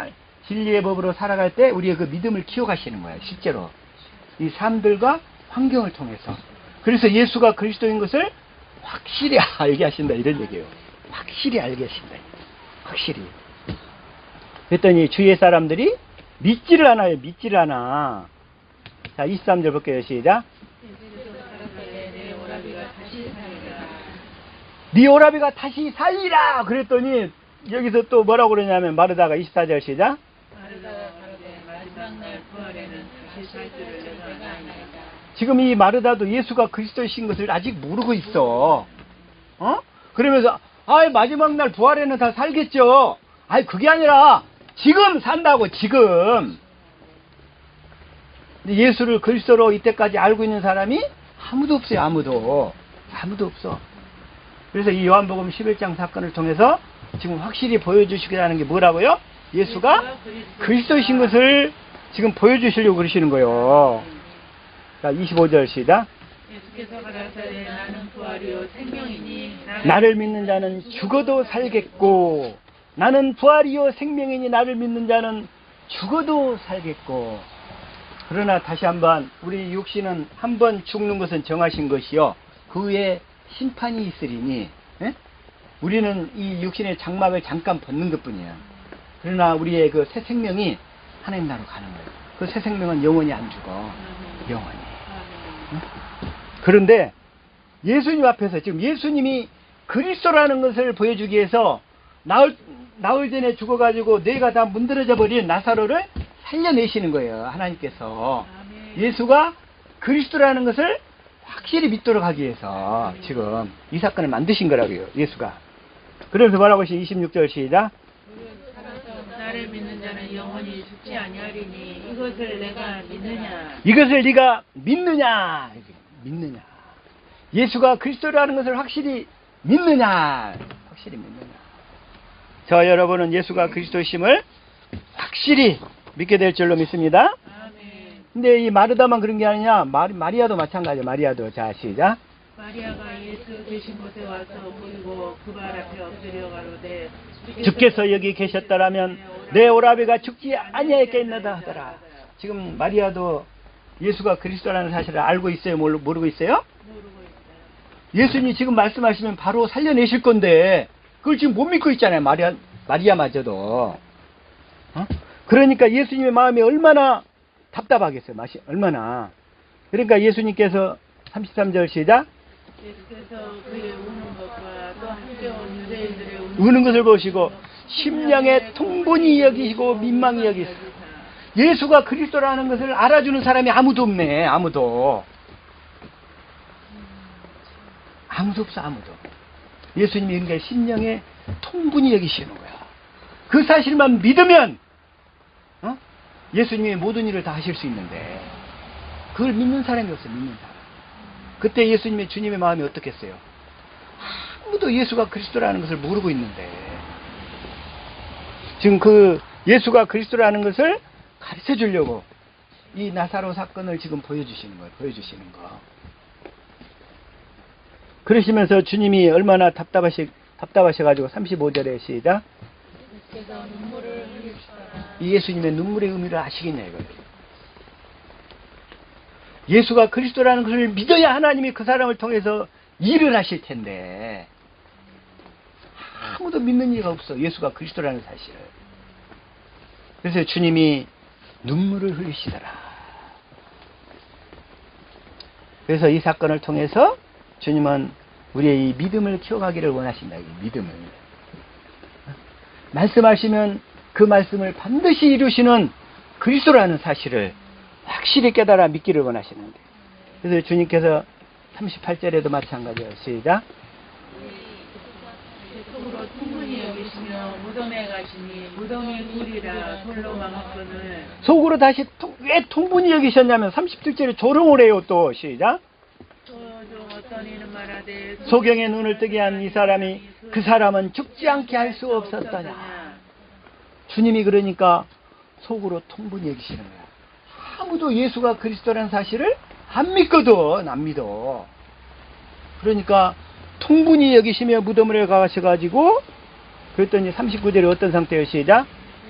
A: 진리의 법으로 살아갈 때 우리의 그 믿음을 키워가시는 거예요. 실제로 이 삶들과 환경을 통해서. 그래서 예수가 그리스도인 것을 확실히 알게 하신다 이런 얘기예요. 확실히 알게 하신다. 확실히. 그랬더니 주위의 사람들이 믿지를 않아요. 믿지를 않아. 자, 23절 볼게요. 시작. 네 오라비가 다시 살리라. 그랬더니 여기서 또 뭐라고 그러냐면 마르다가 24절 시작. 지금 이 마르다도 예수가 그리스도이신 것을 아직 모르고 있어. 그러면서 마지막 날 부활에는 다 살겠죠. 그게 아니라 지금 산다고. 지금. 근데 예수를 그리스도로 이때까지 알고 있는 사람이 아무도 없어요. 아무도 없어. 그래서 이 요한복음 11장 사건을 통해서 지금 확실히 보여주시겠다는 게 뭐라고요? 예수가 그리스도이신 것을 지금 보여주시려고 그러시는 거예요. 자, 25절 시작.
B: 예수께서 가라사대 나는 부활이요 생명이니
A: 나를 믿는 자는 죽어도 살겠고, 나는 부활이요 생명이니 나를 믿는 자는 죽어도 살겠고. 그러나 다시 한번 우리 육신은 한번 죽는 것은 정하신 것이요 그 후에 심판이 있으리니, 우리는 이 육신의 장막을 잠깐 벗는 것뿐이야. 그러나 우리의 그 새 생명이 하나님 나라로 가는 거예요. 그 새 생명은 영원히 안 죽어. 영원히. 그런데 예수님 앞에서 지금 예수님이 그리스도라는 것을 보여주기 위해서 나흘 전에 죽어가지고 뇌가 다 문드러져 버린 나사로를 살려내시는 거예요. 하나님께서. 예수가 그리스도라는 것을 확실히 믿도록 하기 위해서 지금 이 사건을 만드신 거라고요. 예수가. 그래서 뭐라고 하시 26절 시작.
B: 나를 믿는 자는 영원히 죽지 아니하리니 이것을 내가 믿느냐.
A: 이것을 네가 믿느냐. 믿느냐. 예수가 그리스도라는 것을 확실히 믿느냐. 확실히 믿느냐. 저 여러분은 예수가 그리스도심을 확실히 믿게 될 줄로 믿습니다.
B: 아멘.
A: 근데 이 마르다만 그런 게 아니냐. 마리아도 마찬가지야. 마리아도. 자, 시작.
B: 마리아가 예수 계신 곳에 와서 보이고 그 발 앞에 엎드려 가로되
A: 주께서 여기 계셨더라면 내 오라비가 죽지 아니하였겠나다 하더라. 지금 마리아도 예수가 그리스도라는 사실을 알고 있어요? 모르고 있어요?
B: 모르고 있어요.
A: 예수님이 지금 말씀하시면 바로 살려내실 건데 그걸 지금 못 믿고 있잖아요. 마리아마저도. 그러니까 예수님의 마음이 얼마나 답답하겠어요. 얼마나. 그러니까 예수님께서 33절 시작.
B: 예수께서 그의 우는 것과 또 함께 온 유대인들의
A: 우는 것을 보시고 심령에 통분히 여기시고 민망히 여기시고. 예수가 그리스도라는 것을 알아주는 사람이 아무도 없네. 아무도 없어. 아무도. 예수님이 이런 게 심령에 통분히 여기시는 거야. 그 사실만 믿으면 예수님이 모든 일을 다 하실 수 있는데 그걸 믿는 사람이 없어요. 믿는 사람. 그때 예수님의 주님의 마음이 어떻겠어요? 아무도 예수가 그리스도라는 것을 모르고 있는데 지금 그 예수가 그리스도라는 것을 가르쳐 주려고 이 나사로 사건을 지금 보여주시는 거예요. 보여주시는 거. 그러시면서 주님이 얼마나 답답하셔가지고 35절에 시작.
C: 그래서 눈물을 흘리시더라.
A: 이 예수님의 눈물의 의미를 아시겠냐 이거예요. 예수가 그리스도라는 것을 믿어야 하나님이 그 사람을 통해서 일을 하실 텐데 아무도 믿는 이가 없어. 예수가 그리스도라는 사실을. 그래서 주님이 눈물을 흘리시더라. 그래서 이 사건을 통해서 주님은 우리의 이 믿음을 키워가기를 원하신다. 이 믿음을. 말씀하시면 그 말씀을 반드시 이루시는 그리스도라는 사실을 확실히 깨달아 믿기를 원하시는데. 그래서 주님께서 38절에도 마찬가지예요. 시작.
B: 속으로 충분히 여기시며 무덤에 가시니 무덤이 굴이라 돌로 막았거늘.
A: 속으로 다시 왜 통분히 여기셨냐면 37절에 조롱을 해요. 또 시작.
B: 또 어떤 이는 말하되
A: 소경의 눈을 뜨게 한 이 사람이 그 사람은 죽지 않게 할 수 없었더냐. 주님이 그러니까 속으로 통분히 여기시는 거야. 아무도 예수가 그리스도라는 사실을 안 믿거든. 안 믿어. 그러니까 통분히 여기시며 무덤을 가셔가지고 그랬더니 39절에 어떤 상태예요? 시작.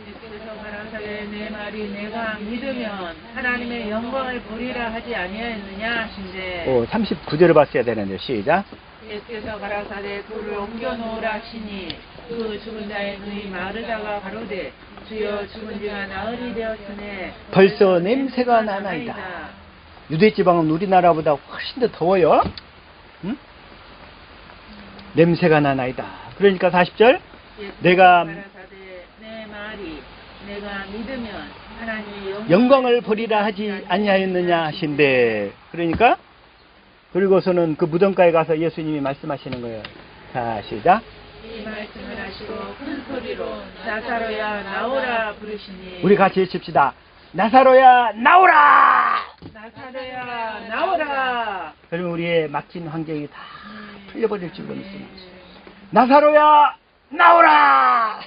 B: 예수께서 가라사대 내 말이 내가 믿으면 하나님의 영광을 보리라 하지 아니하였느냐 하신대.
A: 39절을 봤어야 되는데 시작.
B: 예수께서 가라사대 돌을 옮겨 놓으라 하시니 그 죽은 자의 눈이 마르다가 가로되 주여 죽은 지가 나흘이 되었으네
A: 벌써 냄새가 나나이다. 유대지방은 우리나라보다 훨씬 더 더워요. 응? 냄새가 나나이다. 그러니까 40절 내가
B: 가라사대 내 말이 내가 믿으면 하나님의
A: 영광을 보리라 하지 아니하였느냐 하신대. 그러니까 그리고서는 그 무덤가에 가서 예수님이 말씀하시는 거예요. 자, 시작.
B: 이 말씀을 하시고 큰 소리로 나사로야 나오라 부르시니
A: 우리 같이 외칩시다. 나사로야 나오라.
B: 나사로야 나오라.
A: 그러면 우리의 막힌 환경이 다 풀려버릴 줄로 믿습니다. 나사로야 나오라.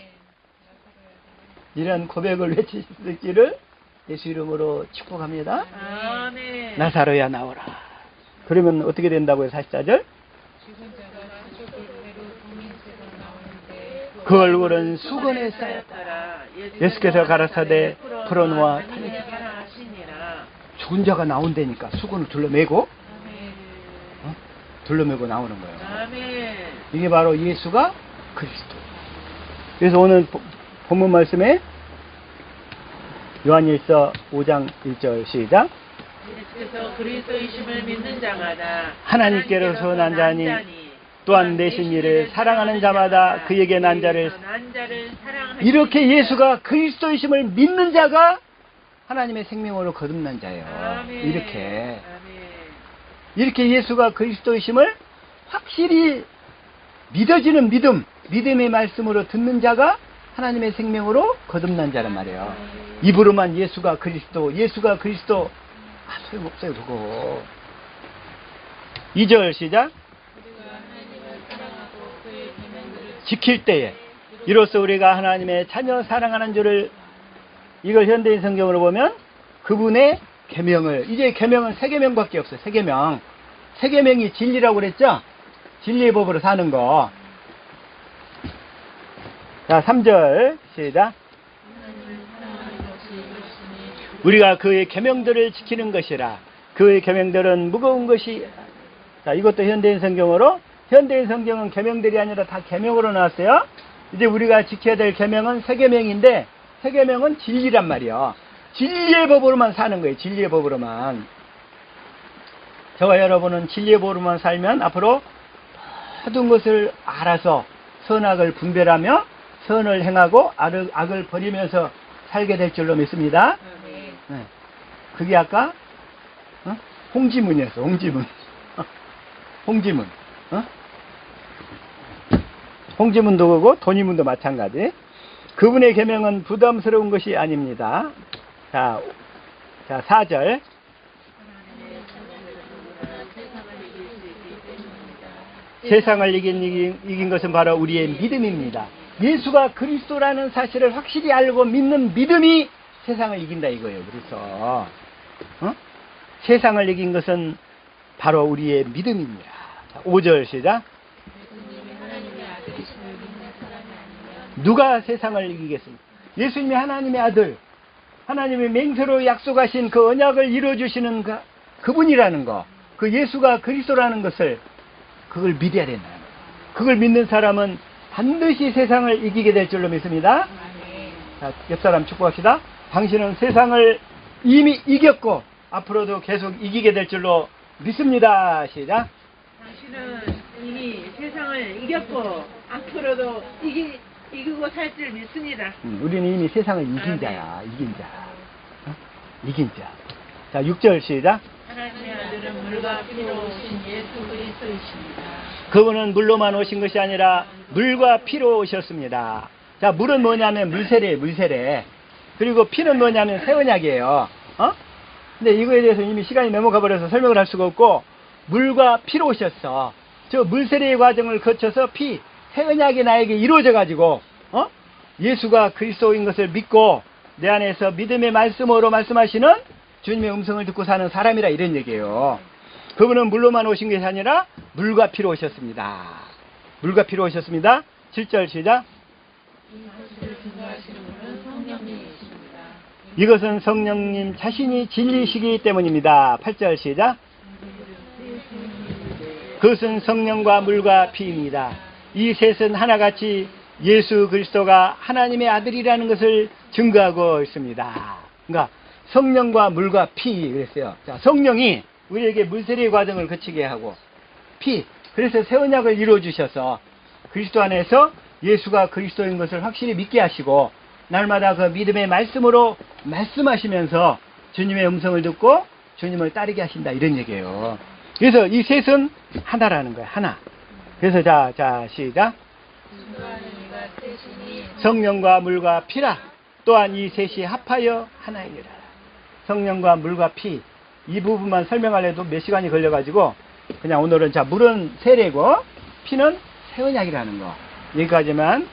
A: 이런 고백을 외칠 수 있기를 예수 이름으로 축복합니다.
B: 아멘.
A: 나사로야 나오라. 그러면 어떻게 된다고요? 44절.
C: 죽은 자가 수족을 배로 동인새가 나오는데
A: 그 얼굴은 수건에 쌓였더라. 예수께서 가라사대 풀어놓아
B: 하나님의 가라 하시니라.
A: 죽은 자가 나온다니까 수건을 둘러매고
B: 아멘.
A: 둘러매고 나오는 거예요.
B: 아멘.
A: 이게 바로 예수가 그리스도. 그래서 오늘 본문 말씀에 요한일서 5장 1절 시작.
B: 예수께서 그리스도이심을 믿는 자마다
A: 하나님께로서 난 자니 또한 내신 이를 사랑하는 자마다 그에게 난 자를
B: 사랑하시니라.
A: 이렇게 예수가 그리스도이심을 믿는 자가 하나님의 생명으로 거듭난 자예요.
B: 아멘.
A: 이렇게
B: 아멘.
A: 예수가 그리스도이심을 확실히 믿어지는 믿음의 말씀으로 듣는 자가 하나님의 생명으로 거듭난 자란 말이에요. 입으로만 예수가 그리스도 소용없어요 그거. 2절 시작. 지킬 때에 이로써 우리가 하나님의 자녀 사랑하는 줄을, 이걸 현대인 성경으로 보면 그분의 계명을, 이제 계명은 세 계명밖에 없어요. 세 계명. 세 계명이 진리라고 그랬죠? 진리의 법으로 사는 거. 자, 3절 시작. 우리가 그의 계명들을 지키는 것이라. 그의 계명들은 무거운 것이. 자, 이것도 현대인 성경으로. 현대인 성경은 계명들이 아니라 다 계명으로 나왔어요. 이제 우리가 지켜야 될 계명은 세 계명인데, 세 계명은 진리란 말이에요. 진리의 법으로만 사는 거예요. 진리의 법으로만. 저와 여러분은 진리의 법으로만 살면 앞으로 모든 것을 알아서 선악을 분별하며 선을 행하고 악을 버리면서 살게 될 줄로 믿습니다. 네. 그게 아까 홍지문이었어. 홍지문. 홍지문. 홍지문도 그렇고 돈이문도 마찬가지. 그분의 계명은 부담스러운 것이 아닙니다. 자 4절. 세상을 이긴 것은 바로 우리의 믿음입니다. 예수가 그리스도라는 사실을 확실히 알고 믿는 믿음이 세상을 이긴다 이거예요. 그래서 세상을 이긴 것은 바로 우리의 믿음입니다. 5절 시작.
C: 예수님이 하나님의 아들이심을 믿는 사람이 아니면
A: 누가 세상을 이기겠습니까? 예수님이 하나님의 아들, 하나님의 맹세로 약속하신 그 언약을 이루어주시는 그분이라는 거, 그 예수가 그리스도라는 것을 그걸 믿어야 된다는 거예요. 그걸 믿는 사람은 반드시 세상을 이기게 될 줄로 믿습니다. 자, 옆 사람 축복합시다. 당신은 세상을 이미 이겼고 앞으로도 계속 이기게 될 줄로 믿습니다. 시작.
B: 당신은 이미 세상을 이겼고 앞으로도 이기고 살 줄 믿습니다.
A: 우리는 이미 세상을 이긴 자야. 이긴 자. 이긴 자. 자, 6절 시작.
B: 하나님의 아들은 물과 피로 오신 예수 그리스도이십니다.
A: 그분은 물로만 오신 것이 아니라 물과 피로 오셨습니다. 자, 물은 뭐냐면 물세례예요, 물세례. 그리고 피는 뭐냐면 새 언약이에요. 근데 이거에 대해서 이미 시간이 넘어가 버려서 설명을 할 수가 없고, 물과 피로 오셨어. 저 물세례의 과정을 거쳐서 새 언약이 나에게 이루어져 가지고, 예수가 그리스도인 것을 믿고 내 안에서 믿음의 말씀으로 말씀하시는 주님의 음성을 듣고 사는 사람이라 이런 얘기예요. 그분은 물로만 오신 것이 아니라 물과 피로 오셨습니다. 물과 피로 오셨습니다. 7절 시작. 이것은 성령님 자신이 진리시기 때문입니다. 8절 시작. 그것은 성령과 물과 피입니다. 이 셋은 하나같이 예수 그리스도가 하나님의 아들이라는 것을 증거하고 있습니다. 그러니까 성령과 물과 피 그랬어요. 자, 성령이 우리에게 물세례의 과정을 거치게 하고 그래서 새 언약을 이루어 주셔서 그리스도 안에서 예수가 그리스도인 것을 확실히 믿게 하시고 날마다 그 믿음의 말씀으로 말씀하시면서 주님의 음성을 듣고 주님을 따르게 하신다 이런 얘기예요. 그래서 이 셋은 하나라는 거예요. 하나. 그래서 자 시작. 성령과 물과 피라. 또한 이 셋이 합하여 하나이니라. 성령과 물과 피. 이 부분만 설명하려도 몇 시간이 걸려가지고 그냥 오늘은 물은 세례고 피는 새 언약이라는 거 여기까지만.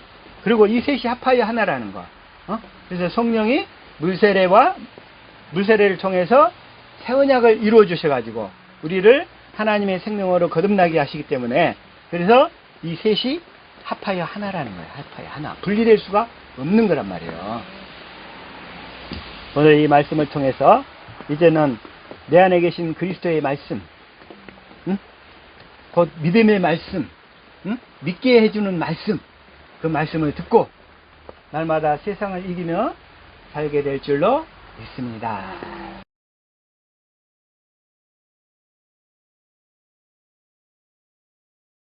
A: 그리고 이 셋이 합하여 하나라는 거. 그래서 성령이 물세례를 통해서 새 언약을 이루어 주셔가지고 우리를 하나님의 생명으로 거듭나게 하시기 때문에 그래서 이 셋이 합하여 하나라는 거예요. 합하여 하나. 분리될 수가 없는 거란 말이에요. 오늘 이 말씀을 통해서 이제는 내 안에 계신 그리스도의 말씀, 곧 믿음의 말씀, 믿게 해주는 말씀, 그 말씀을 듣고 날마다 세상을 이기며 살게 될 줄로 믿습니다.